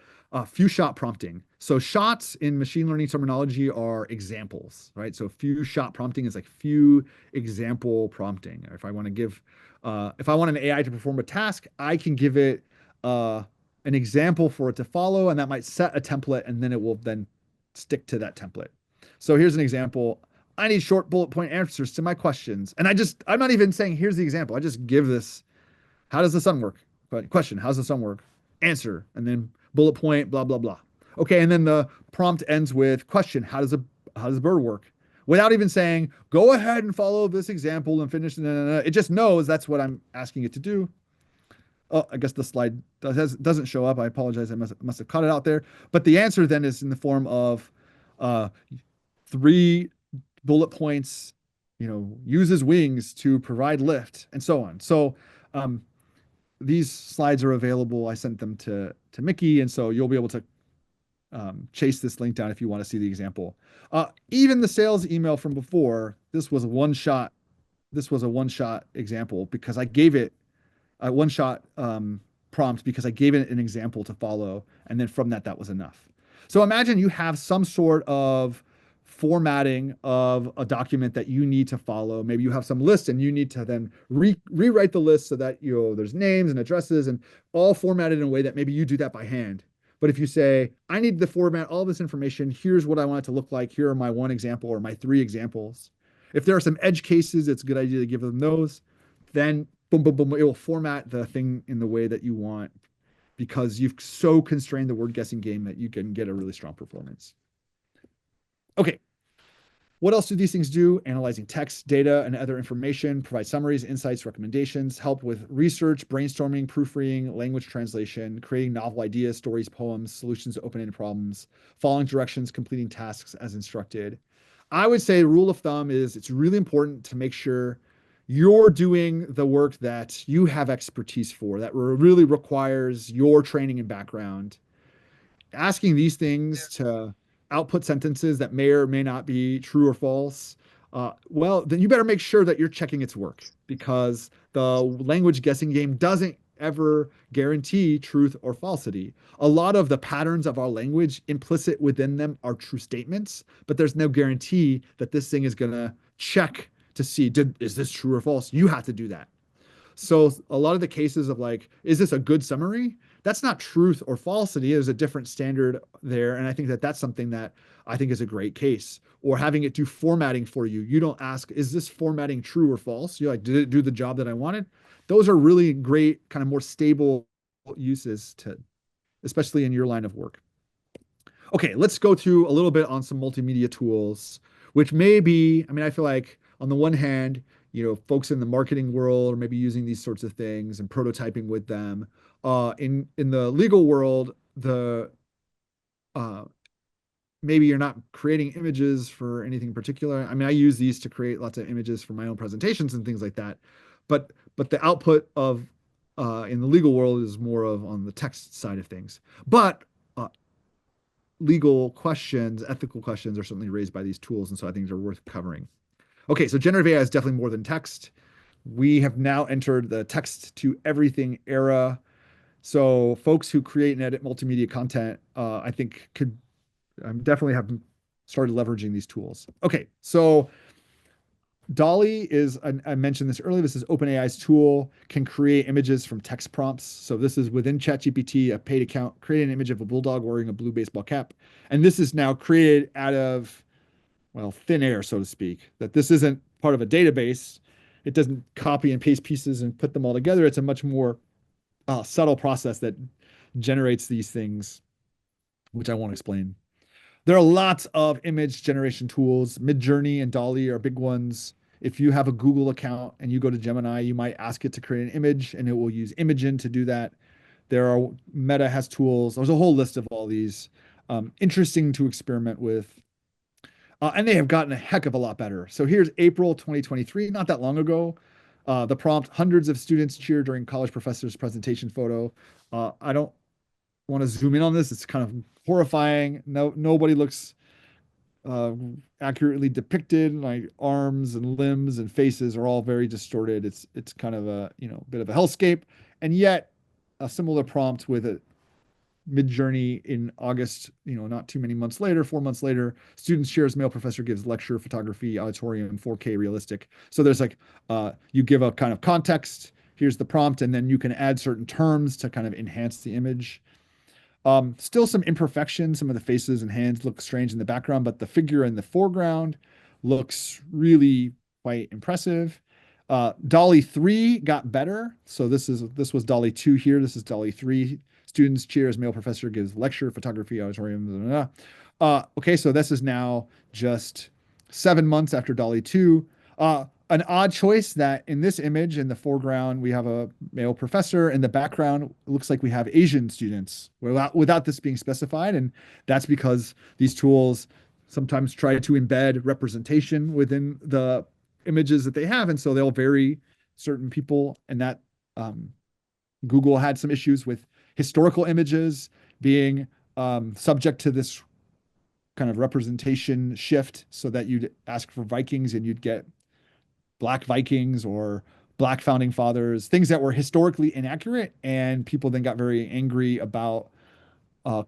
few shot prompting. So shots in machine learning terminology are examples, right? So few shot prompting is like few example prompting. If I want an AI to perform a task, I can give it an example for it to follow, and that might set a template, and then it will then stick to that template. So here's an example. I need short bullet point answers to my questions. And I'm not even saying, here's the example. I just give this, how does the sun work? Question, how's the sun work? Answer, and then bullet point, blah, blah, blah. Okay, and then the prompt ends with question, how does a bird work? Without even saying, go ahead and follow this example and finish. It just knows that's what I'm asking it to do. Oh, I guess the slide doesn't show up. I apologize. I must have cut it out there. But the answer then is in the form of 3 bullet points, uses wings to provide lift, and so on. So these slides are available. I sent them to Mickey, and so you'll be able to chase this link down if you want to see the example. Even the sales email from before, this was a one-shot example because I gave it a one-shot prompt because I gave it an example to follow, and then from that was enough. So imagine you have some sort of formatting of a document that you need to follow. Maybe you have some list and you need to then rewrite the list so that there's names and addresses and all formatted in a way that maybe you do that by hand. But if you say, I need to format all this information, here's what I want it to look like. Here are my 1 example or my 3 examples. If there are some edge cases, it's a good idea to give them those. Then boom, boom, boom, it will format the thing in the way that you want because you've so constrained the word guessing game that you can get a really strong performance. Okay. What else do these things do? Analyzing text, data, and other information, provide summaries, insights, recommendations, help with research, brainstorming, proofreading, language translation, creating novel ideas, stories, poems, solutions to open-ended problems, following directions, completing tasks as instructed. I would say rule of thumb is it's really important to make sure you're doing the work that you have expertise for, that really requires your training and background. Asking these things to output sentences that may or may not be true or false, well, then you better make sure that you're checking its work, because the language guessing game doesn't ever guarantee truth or falsity. A lot of the patterns of our language implicit within them are true statements, but there's no guarantee that this thing is going to check to see, is this true or false? You have to do that. So a lot of the cases of like, is this a good summary? That's not truth or falsity. There's a different standard there. And I think that that's something that I think is a great case. Or having it do formatting for you. You don't ask, is this formatting true or false? You're like, did it do the job that I wanted? Those are really great, kind of more stable uses to, especially in your line of work. Okay, let's go through a little bit on some multimedia tools, which may be, I mean, I feel like on the one hand, folks in the marketing world are maybe using these sorts of things and prototyping with them. In the legal world, the uh, maybe you're not creating images for anything particular. I mean, I use these to create lots of images for my own presentations and things like that. But the output of in the legal world is more of on the text side of things. But legal questions, ethical questions are certainly raised by these tools, and so I think they're worth covering. Okay, so generative AI is definitely more than text. We have now entered the text to everything era. So folks who create and edit multimedia content, I think could definitely have started leveraging these tools. Okay, so Dolly is, I mentioned this earlier, this is OpenAI's tool, can create images from text prompts. So this is within ChatGPT, a paid account, create an image of a bulldog wearing a blue baseball cap. And this is now created out of, well, thin air, so to speak, that this isn't part of a database. It doesn't copy and paste pieces and put them all together. It's a much more subtle process that generates these things, which I won't explain. There are lots of image generation tools. Midjourney and Dolly are big ones. If you have a Google account and you go to Gemini, you might ask it to create an image and it will use Imagen to do that. There are Meta has tools. There's a whole list of all these. Interesting to experiment with. And they have gotten a heck of a lot better. So here's April 2023, not that long ago. The prompt, hundreds of students cheer during college professor's presentation photo. I don't want to zoom in on this. It's kind of horrifying. No, nobody looks uh, accurately depicted. Like arms and limbs and faces are all very distorted. It's kind of a bit of a hellscape. And yet, a similar prompt with a Midjourney in August, not too many months later, 4 months later, students shares male professor gives lecture, photography, auditorium, 4K realistic. So there's like, you give a kind of context, here's the prompt, and then you can add certain terms to kind of enhance the image. Still some imperfections. Some of the faces and hands look strange in the background, but the figure in the foreground looks really quite impressive. Dolly 3 got better. So this was Dolly 2 here. This is Dolly 3. Students cheers, male professor gives lecture, photography, auditorium. Blah, blah, blah. Okay, so this is now just 7 months after Dolly 2. An odd choice that in this image in the foreground we have a male professor, in the background it looks like we have Asian students without this being specified, and that's because these tools sometimes try to embed representation within the images that they have, and so they'll vary certain people, and that Google had some issues with historical images being subject to this kind of representation shift, so that you'd ask for Vikings and you'd get Black Vikings or Black founding fathers, things that were historically inaccurate. And people then got very angry about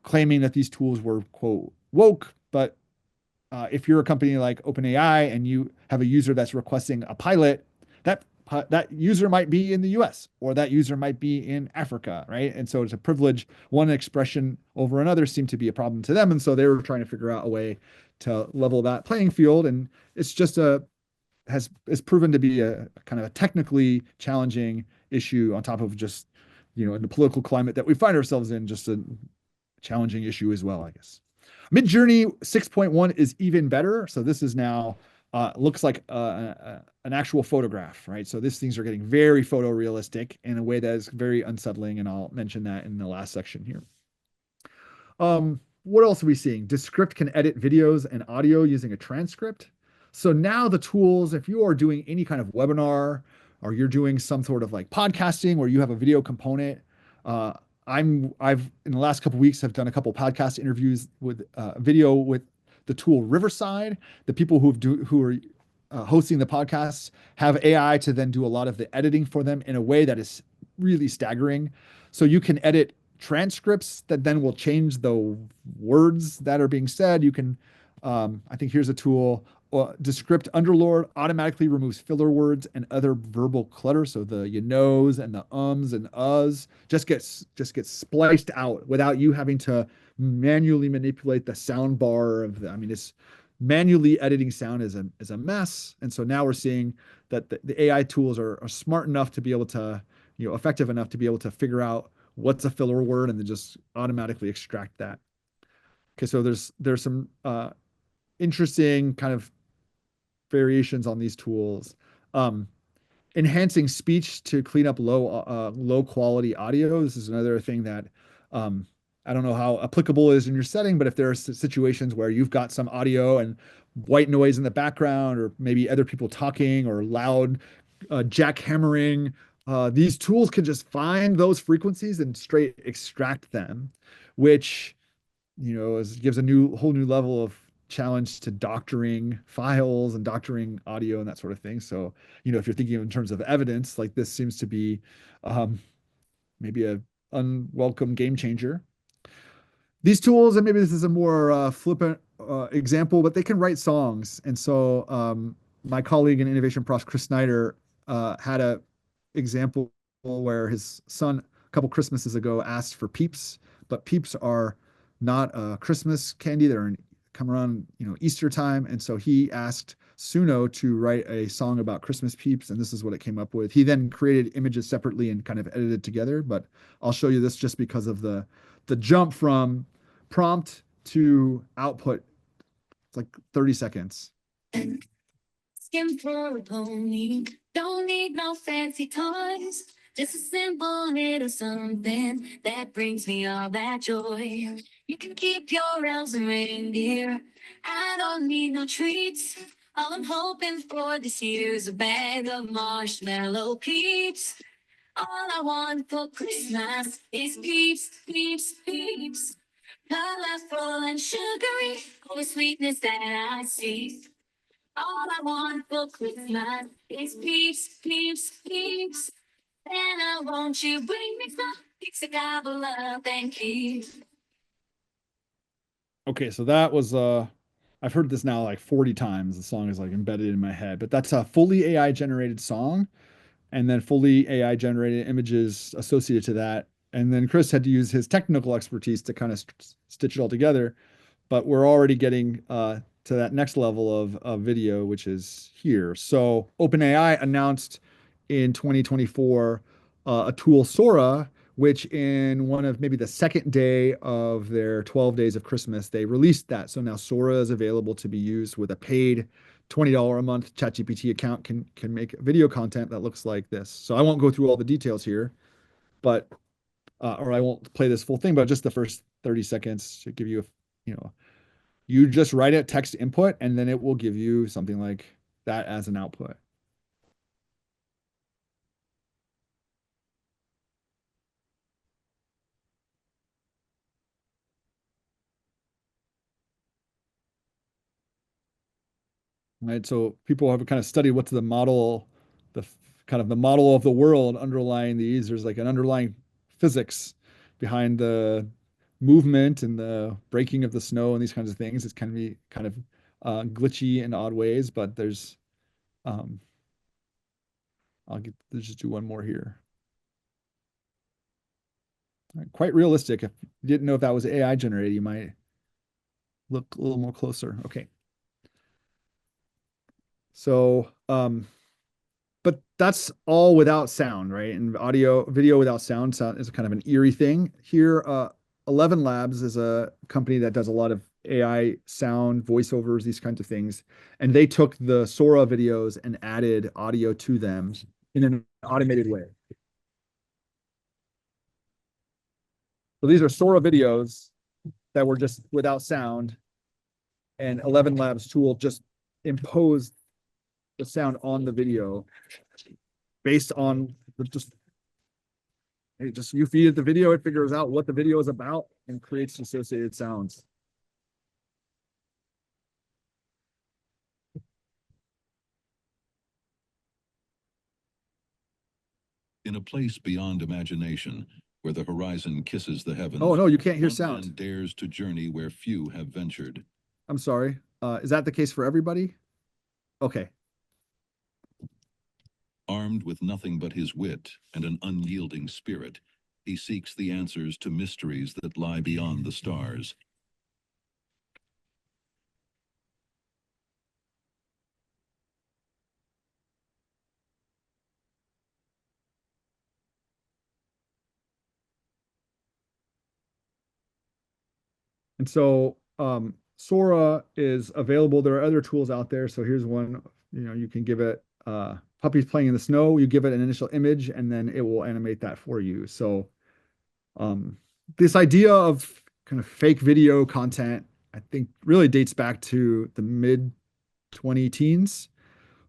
claiming that these tools were, quote, woke. But if you're a company like OpenAI and you have a user that's requesting a pilot, that user might be in the US or that user might be in Africa, right? And so it's a privilege. One expression over another seemed to be a problem to them. And so they were trying to figure out a way to level that playing field. And it's just has proven to be a kind of a technically challenging issue on top of just, in the political climate that we find ourselves in, just a challenging issue as well, I guess. Midjourney 6.1 is even better. So this is now looks like an actual photograph, right? So these things are getting very photorealistic in a way that is very unsettling, and I'll mention that in the last section here. What else are we seeing? Descript can edit videos and audio using a transcript. So now the tools, if you are doing any kind of webinar or you're doing some sort of like podcasting where you have a video component, uh, I've in the last couple of weeks have done a couple podcast interviews with video with the tool Riverside. The people who are hosting the podcasts have AI to then do a lot of the editing for them in a way that is really staggering. So you can edit transcripts that then will change the words that are being said. You can, I think here's a tool. Descript Underlord automatically removes filler words and other verbal clutter. So the you knows and the ums and uhs just gets spliced out without you having to manually manipulate the sound bar of the, I mean, it's manually editing sound is a mess. And so now we're seeing that the AI tools are smart enough to be able to, effective enough to be able to figure out what's a filler word and then just automatically extract that. Okay, so there's some interesting kind of variations on these tools. Um, Enhancing speech to clean up low quality audio. This is another thing that um, I don't know how applicable it is in your setting, but if there are situations where you've got some audio and white noise in the background, or maybe other people talking or loud jackhammering, these tools can just find those frequencies and straight extract them, which gives a whole new level of challenge to doctoring files and doctoring audio and that sort of thing. So, if you're thinking in terms of evidence, like this seems to be um, maybe a unwelcome game changer. These tools, and maybe this is a more flippant example, but they can write songs. And so, my colleague in Innovation Pros, Chris Snyder, had a example where his son a couple Christmases ago asked for Peeps, but Peeps are not a Christmas candy. Come around, Easter time. And so he asked Suno to write a song about Christmas Peeps, and this is what it came up with. He then created images separately and kind of edited together, but I'll show you this just because of the jump from prompt to output. It's like 30 seconds. Skin for a pony. Don't need no fancy toys. Just a simple little something that brings me all that joy. You can keep your elves and reindeer. I don't need no treats. All I'm hoping for this year's a bag of marshmallow peeps. All I want for Christmas is peeps, peeps, peeps. Colorful and sugary, all the sweetness that I see. All I want for Christmas is peeps, peeps, peeps. And I want you bring me some peeps to gobble up and keep. Okay, so that was I've heard this now like 40 times. The song is like embedded in my head, but that's a fully AI generated song and then fully AI generated images associated to that. And then Chris had to use his technical expertise to kind of stitch it all together. But we're already getting to that next level of video, which is here. So OpenAI announced in 2024 a tool Sora, which in one of maybe the second day of their 12 days of Christmas, they released that. So now Sora is available to be used with a paid $20 a month ChatGPT account can make video content that looks like this. So I won't go through all the details here, but or I won't play this full thing, but just the first 30 seconds to give you you just write a text input and then it will give you something like that as an output. Right. So people have kind of studied what's the model, the kind of the model of the world underlying these. There's like an underlying physics behind the movement and the breaking of the snow and these kinds of things. It's kind of be kind of glitchy in odd ways, but um, let's just do one more here. Quite realistic. If you didn't know if that was AI generated, you might look a little more closer. Okay. So, but that's all without sound, right? And video without sound is kind of an eerie thing. Here, 11 Labs is a company that does a lot of AI sound, voiceovers, these kinds of things. And they took the Sora videos and added audio to them in an automated way. So these are Sora videos that were just without sound, and 11 Labs tool just imposed the sound on the video based on just you feed it the video, it figures out what the video is about and creates associated sounds. In a place beyond imagination, where the horizon kisses the heavens. Oh no, you can't hear one sound. man dares to journey where few have ventured. I'm sorry. Is that the case for everybody? Okay. Armed with nothing but his wit and an unyielding spirit, he seeks the answers to mysteries that lie beyond the stars. And so Sora is available. There are other tools out there. So here's one, you can give it puppies playing in the snow. You give it an initial image and then it will animate that for you. So this idea of kind of fake video content, I think really dates back to the mid 20 teens.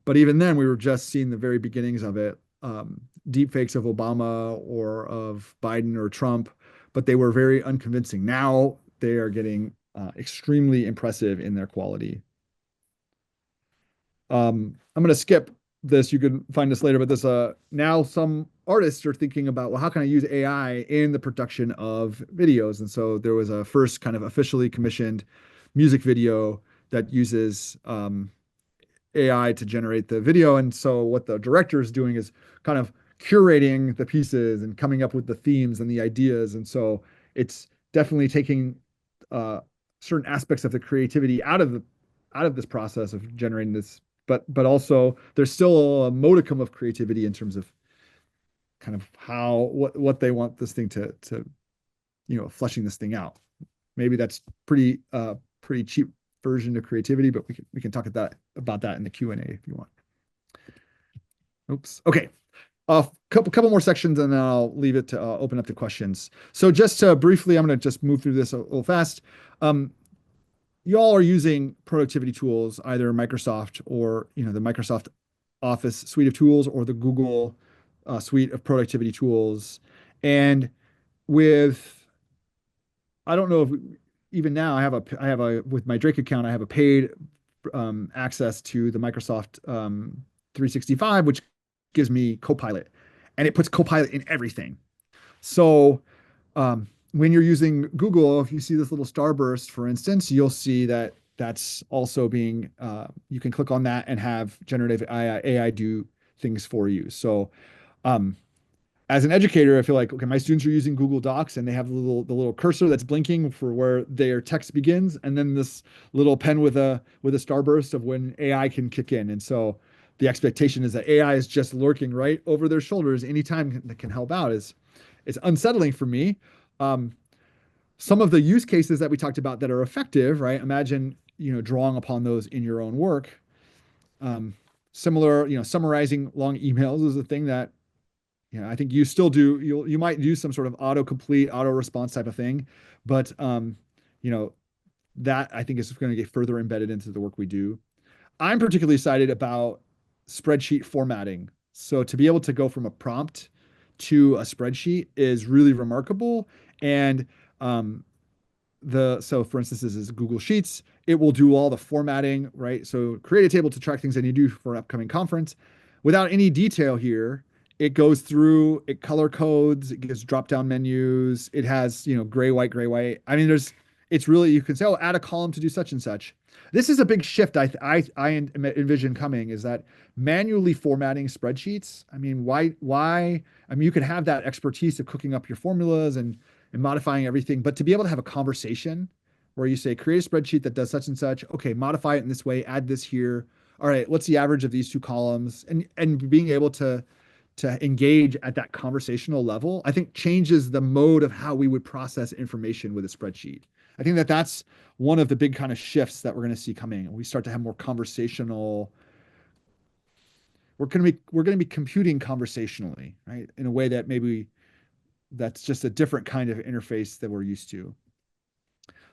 But even then, we were just seeing the very beginnings of it. Deep fakes of Obama or of Biden or Trump, but they were very unconvincing. Now they are getting extremely impressive in their quality. I'm going to skip this. You can find this later, but this now some artists are thinking about, well, how can I use AI in the production of videos? And so there was a first kind of officially commissioned music video that uses AI to generate the video. And so what the director is doing is kind of curating the pieces and coming up with the themes and the ideas. And so it's definitely taking certain aspects of the creativity out of this process of generating this, but also there's still a modicum of creativity in terms of kind of what they want this thing to fleshing this thing out. Maybe that's pretty cheap version of creativity, but we can talk about that in the Q&A if you want. Oops. Okay. A couple more sections and then I'll leave it to open up the questions. So just briefly, I'm going to just move through this a little fast. Y'all are using productivity tools, either Microsoft or the Microsoft Office suite of tools or the Google suite of productivity tools. And I don't know if even now I have a with my Drake account, I have a paid access to the Microsoft 365, which gives me Copilot, and it puts Copilot in everything. So when you're using Google, if you see this little starburst, for instance, you'll see that that's also being, you can click on that and have generative AI do things for you. So as an educator, I feel like, okay, my students are using Google Docs and they have the little cursor that's blinking for where their text begins, and then this little pen with a starburst of when AI can kick in. And so the expectation is that AI is just lurking right over their shoulders anytime that can help out. It's unsettling for me. Some of the use cases that we talked about that are effective, right? Imagine drawing upon those in your own work. Similar, summarizing long emails is a thing that I think you still do. You might do some sort of autocomplete, auto response type of thing, but that I think is going to get further embedded into the work we do. I'm particularly excited about spreadsheet formatting. So to be able to go from a prompt to a spreadsheet is really remarkable. And so for instance, this is Google Sheets. It will do all the formatting, right? So create a table to track things that you do for an upcoming conference. Without any detail here, it goes through, it color codes, it gives drop-down menus. It has, gray, white, gray, white. I mean, it's really, you can say, oh, add a column to do such and such. This is a big shift I envision coming, is that manually formatting spreadsheets. I mean, why? I mean, you can have that expertise of cooking up your formulas and modifying everything, but to be able to have a conversation where you say, create a spreadsheet that does such and such. Okay, modify it in this way, add this here. All right, what's the average of these two columns? And being able to engage at that conversational level, I think changes the mode of how we would process information with a spreadsheet. I think that that's one of the big kind of shifts that we're going to see coming. We start to have more conversational. We're going to be computing conversationally, right? In a way that maybe that's just a different kind of interface that we're used to.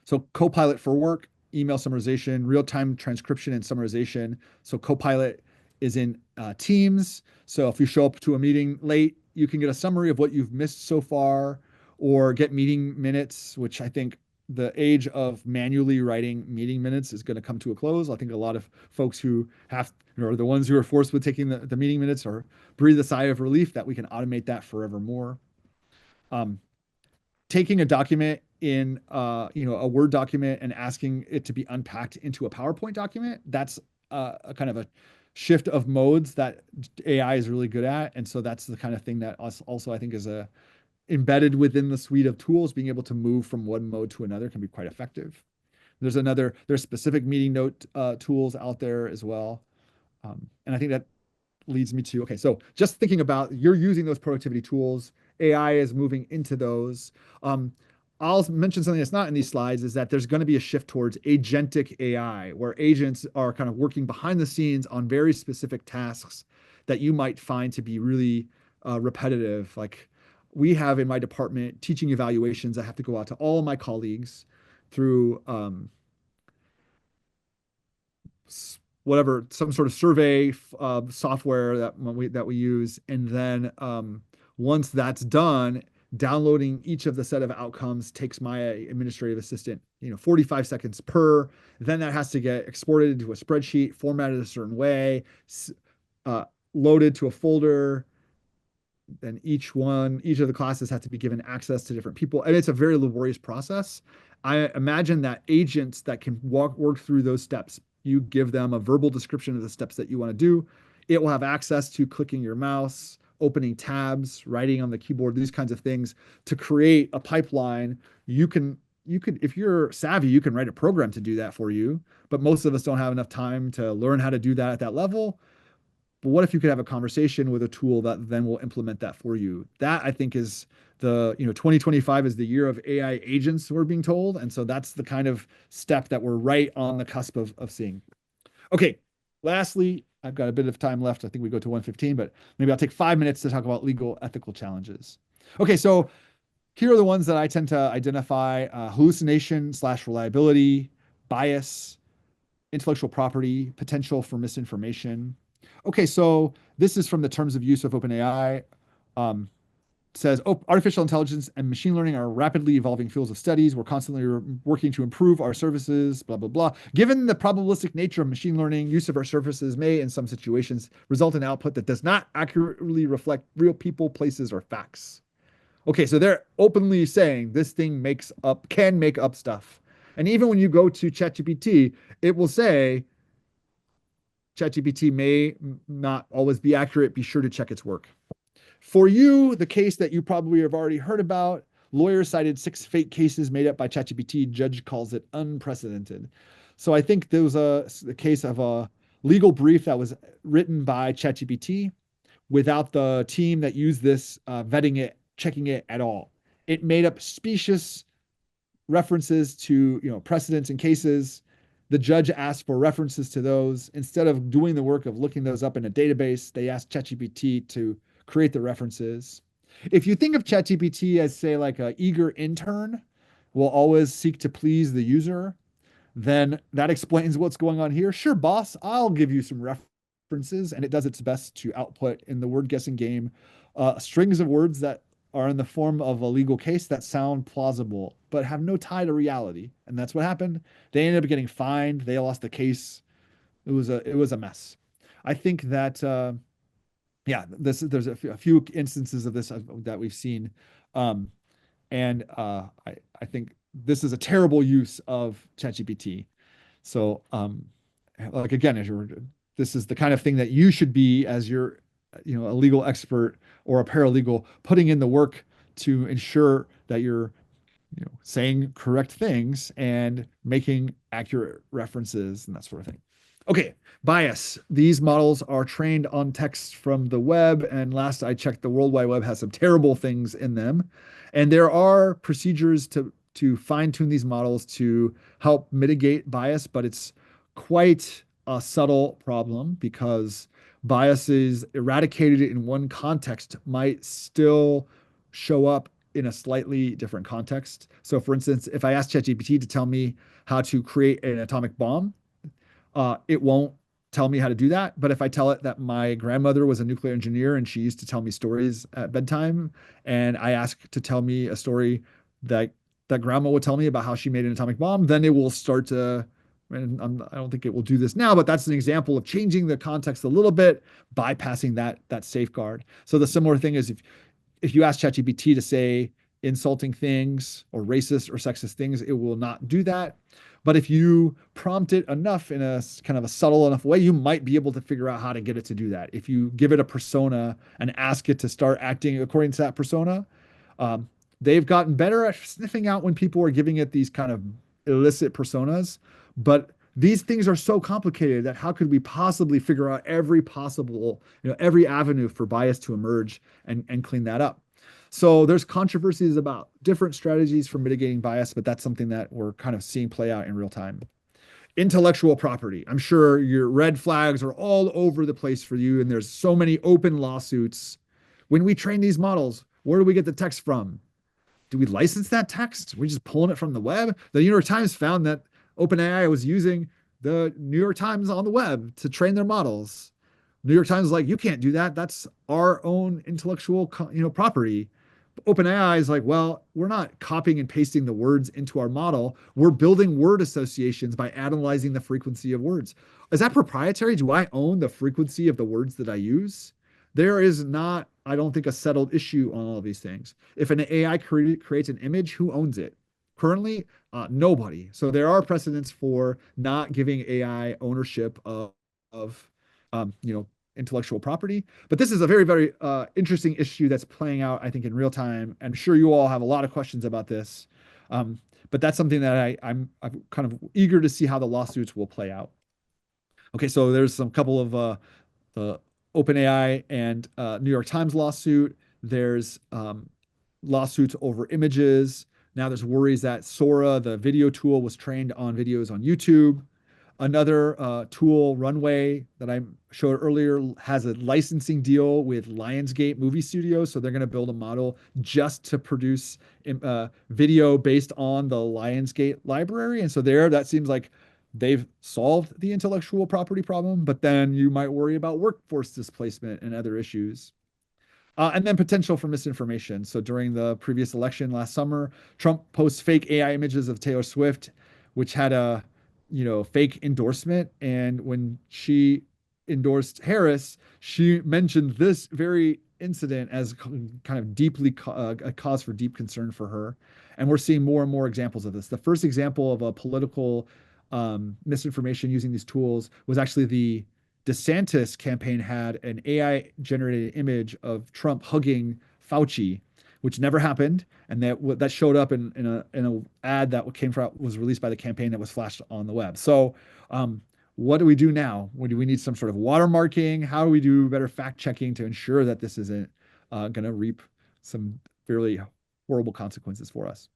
So Copilot for work, email summarization, real-time transcription and summarization. So Copilot is in Teams. So if you show up to a meeting late, you can get a summary of what you've missed so far, or get meeting minutes, which I think the age of manually writing meeting minutes is going to come to a close. I think a lot of folks who have, or the ones who are forced with taking the meeting minutes, or breathe a sigh of relief that we can automate that forevermore. Um, Taking a document in a Word document and asking it to be unpacked into a PowerPoint document, that's a kind of a shift of modes that AI is really good at. And so that's the kind of thing that us also I think is a embedded within the suite of tools. Being able to move from one mode to another can be quite effective. There's specific meeting note tools out there as well. And I think that leads me to, okay, so just thinking about you're using those productivity tools, AI is moving into those. Um, I'll mention something that's not in these slides, is that there's going to be a shift towards agentic AI, where agents are kind of working behind the scenes on very specific tasks that you might find to be really repetitive. Like we have in my department teaching evaluations. I have to go out to all of my colleagues through whatever, some sort of survey software that we use, and then once that's done, downloading each of the set of outcomes takes my administrative assistant 45 seconds per. Then that has to get exported into a spreadsheet, formatted a certain way, uh, loaded to a folder. Then each of the classes have to be given access to different people, and it's a very laborious process. I imagine that agents that can work through those steps, you give them a verbal description of the steps that you want to do, it will have access to clicking your mouse, opening tabs, writing on the keyboard, these kinds of things to create a pipeline. You can, if you're savvy, you can write a program to do that for you, but most of us don't have enough time to learn how to do that at that level. But what if you could have a conversation with a tool that then will implement that for you? That I think is 2025 is the year of AI agents, we're being told. And so that's the kind of step that we're right on the cusp of seeing. Okay. Lastly, I've got a bit of time left. I think we go to 1:15, but maybe I'll take 5 minutes to talk about legal ethical challenges. Okay. So here are the ones that I tend to identify: hallucination/reliability, bias, intellectual property, potential for misinformation. Okay, so this is from the terms of use of OpenAI. Um, Says, oh, artificial intelligence and machine learning are rapidly evolving fields of studies. We're constantly working to improve our services, blah, blah, blah. Given the probabilistic nature of machine learning, use of our services may, in some situations, result in output that does not accurately reflect real people, places, or facts. Okay, so they're openly saying this thing can make up stuff. And even when you go to ChatGPT, it will say ChatGPT may not always be accurate. Be sure to check its work. For you, the case that you probably have already heard about, lawyers cited 6 fake cases made up by ChatGPT. Judge calls it unprecedented. So I think there was a case of a legal brief that was written by ChatGPT without the team that used this vetting it, checking it at all. It made up specious references to precedents and cases. The judge asked for references to those. Instead of doing the work of looking those up in a database, they asked ChatGPT to create the references. If you think of ChatGPT as, say, like an eager intern will always seek to please the user, then that explains what's going on here. Sure, boss, I'll give you some references. And it does its best to output in the word guessing game strings of words that are in the form of a legal case that sound plausible, but have no tie to reality. And that's what happened. They ended up getting fined. They lost the case. It was a mess. I think that yeah, there's a few instances of this that we've seen, um, and I think this is a terrible use of ChatGPT. So like again, this is the kind of thing that you should be, as you're a legal expert or a paralegal, putting in the work to ensure that you're saying correct things and making accurate references and that sort of thing. Okay, bias. These models are trained on text from the web, and last I checked, the World Wide Web has some terrible things in them. And there are procedures to fine tune these models to help mitigate bias, but it's quite a subtle problem because biases eradicated in one context might still show up in a slightly different context. So, for instance, if I ask ChatGPT to tell me how to create an atomic bomb, it won't tell me how to do that. But if I tell it that my grandmother was a nuclear engineer and she used to tell me stories at bedtime, and I ask to tell me a story that grandma would tell me about how she made an atomic bomb, then it will start to. And I don't think it will do this now, but that's an example of changing the context a little bit, bypassing that safeguard. So the similar thing is if you ask ChatGPT to say insulting things or racist or sexist things, it will not do that. But if you prompt it enough in a kind of a subtle enough way, you might be able to figure out how to get it to do that. If you give it a persona and ask it to start acting according to that persona, um, they've gotten better at sniffing out when people are giving it these kind of illicit personas. But these things are so complicated that how could we possibly figure out every possible, every avenue for bias to emerge and clean that up? So there's controversies about different strategies for mitigating bias, but that's something that we're kind of seeing play out in real time. Intellectual property. I'm sure your red flags are all over the place for you, and there's so many open lawsuits. When we train these models, where do we get the text from? Do we license that text? Are we just pulling it from the web? The New York Times found that OpenAI was using the New York Times on the web to train their models. New York Times is like, you can't do that. That's our own intellectual, property. OpenAI is like, well, we're not copying and pasting the words into our model. We're building word associations by analyzing the frequency of words. Is that proprietary? Do I own the frequency of the words that I use? There is not, I don't think, a settled issue on all of these things. If an AI creates an image, who owns it? Currently, nobody. So there are precedents for not giving AI ownership of intellectual property. But this is a very, very interesting issue that's playing out, I think, in real time. I'm sure you all have a lot of questions about this. But that's something that I'm kind of eager to see how the lawsuits will play out. Okay, so there's some couple of the OpenAI and New York Times lawsuit. There's lawsuits over images. Now there's worries that Sora, the video tool, was trained on videos on YouTube. Another tool, Runway, that I showed earlier, has a licensing deal with Lionsgate Movie Studios. So they're going to build a model just to produce video based on the Lionsgate library. And so that seems like they've solved the intellectual property problem, but then you might worry about workforce displacement and other issues. And then potential for misinformation. So during the previous election last summer, Trump posts fake AI images of Taylor Swift, which had a fake endorsement. And when she endorsed Harris, she mentioned this very incident as kind of deeply a cause for deep concern for her. And we're seeing more and more examples of this. The first example of a political misinformation using these tools was actually the DeSantis campaign had an AI generated image of Trump hugging Fauci, which never happened, and that showed up in a ad that was released by the campaign that was flashed on the web. So, what do we do now? Do we need some sort of watermarking? How do we do better fact checking to ensure that this isn't going to reap some fairly horrible consequences for us?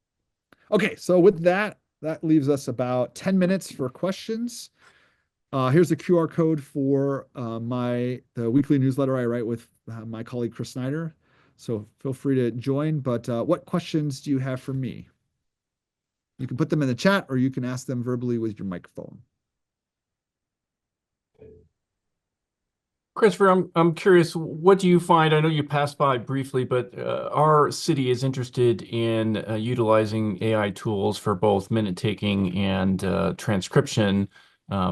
Okay, so with that leaves us about 10 minutes for questions. Here's a QR code for the weekly newsletter I write with my colleague Chris Snyder. So feel free to join. But what questions do you have for me? You can put them in the chat, or you can ask them verbally with your microphone. Christopher, I'm curious, what do you find? I know you passed by briefly, but our city is interested in utilizing AI tools for both minute taking and transcription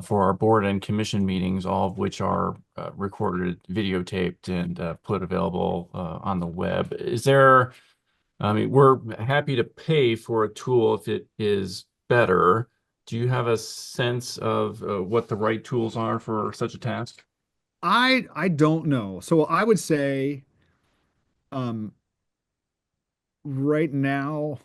for our board and commission meetings, all of which are recorded, videotaped, and put available on the web. I mean, we're happy to pay for a tool if it is better. Do you have a sense of what the right tools are for such a task? I don't know. So I would say right now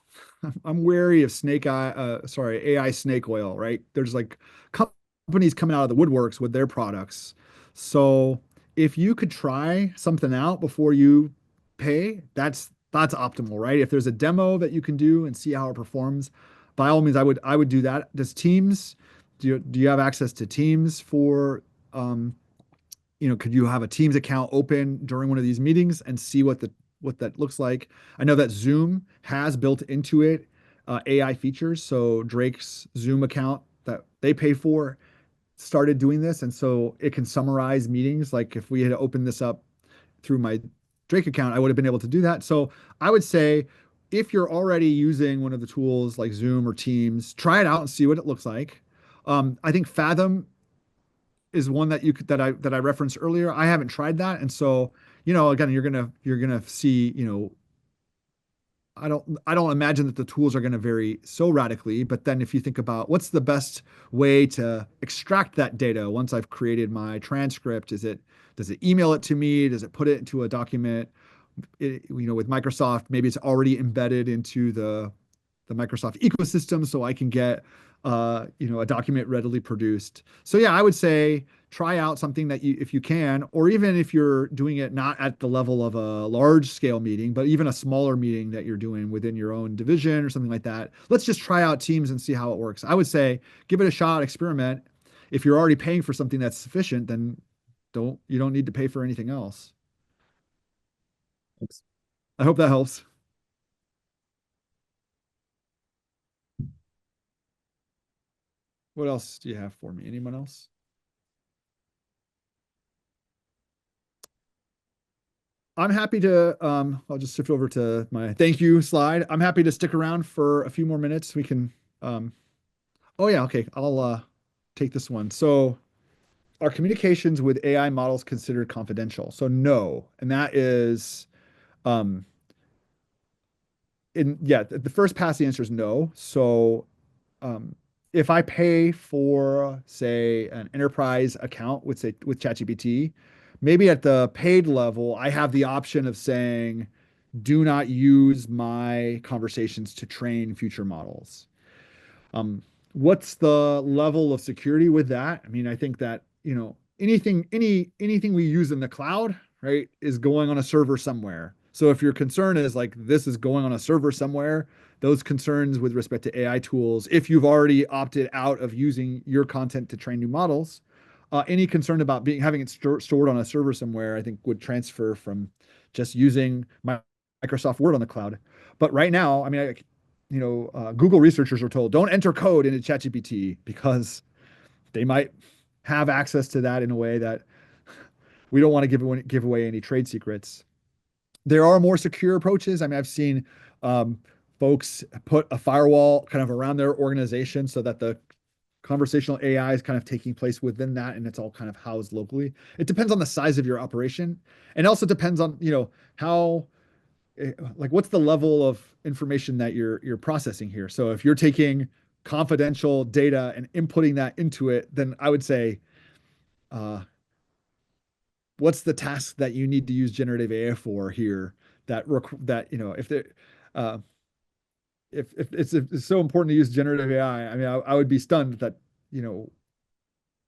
I'm wary of AI snake oil, right? There's like companies coming out of the woodworks with their products. So if you could try something out before you pay, that's optimal, right? If there's a demo that you can do and see how it performs, by all means, I would do that. Does Teams, do you have access to Teams for could you have a Teams account open during one of these meetings and see what that looks like? I know that Zoom has built into it AI features. So Drake's Zoom account that they pay for started doing this, and so it can summarize meetings. Like if we had opened this up through my Drake account, I would have been able to do that. So I would say if you're already using one of the tools like Zoom or Teams, try it out and see what it looks like. I think Fathom is one that you could that I referenced earlier. I haven't tried that, and so again, you're gonna see I don't imagine that the tools are going to vary so radically, but then if you think about what's the best way to extract that data once I've created my transcript, does it email it to me? Does it put it into a document? With Microsoft, maybe it's already embedded into the Microsoft ecosystem, so I can get a document readily produced. So yeah, I would say try out something that if you can, or even if you're doing it not at the level of a large scale meeting, but even a smaller meeting that you're doing within your own division or something like that. Let's just try out Teams and see how it works. I would say give it a shot, experiment. If you're already paying for something that's sufficient, then you don't need to pay for anything else. Thanks. I hope that helps. What else do you have for me? Anyone else? I'm happy to, I'll just shift over to my thank you slide. I'm happy to stick around for a few more minutes. We can, oh yeah, okay. I'll take this one. So are communications with AI models considered confidential? So no. And that is, um, yeah, the first pass, the answer is no. So um, if I pay for, say, an enterprise account with ChatGPT, maybe at the paid level, I have the option of saying, do not use my conversations to train future models. Um, what's the level of security with that? I mean, I think that, anything we use in the cloud, right, is going on a server somewhere. So if your concern is like this is going on a server somewhere, those concerns with respect to AI tools, if you've already opted out of using your content to train new models, any concern about having it stored on a server somewhere, I think would transfer from just using Microsoft Word on the cloud. But right now, I mean, Google researchers are told don't enter code into ChatGPT because they might have access to that in a way that we don't want to give away any trade secrets. There are more secure approaches. I mean, I've seen um, folks put a firewall kind of around their organization so that the conversational AI is kind of taking place within that and it's all kind of housed locally. It depends on the size of your operation, and also depends on, how like what's the level of information that you're processing here. So if you're taking confidential data and inputting that into it, then I would say uh, what's the task that you need to use generative AI for here that if there uh, if it's so important to use generative AI, I mean, I would be stunned that you know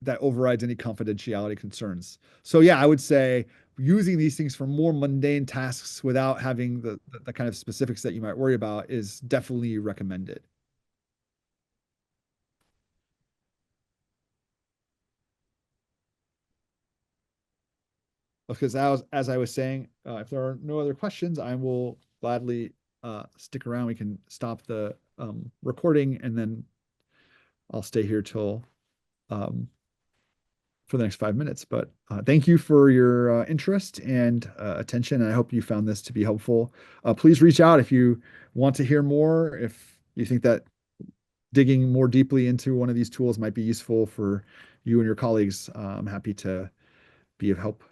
that overrides any confidentiality concerns. So yeah, I would say using these things for more mundane tasks without having the kind of specifics that you might worry about is definitely recommended. Because as I was saying, if there are no other questions, I will gladly stick around. We can stop the recording, and then I'll stay here till um, for the next 5 minutes. But thank you for your interest and attention. And I hope you found this to be helpful. Please reach out if you want to hear more, if you think that digging more deeply into one of these tools might be useful for you and your colleagues. I'm happy to be of help.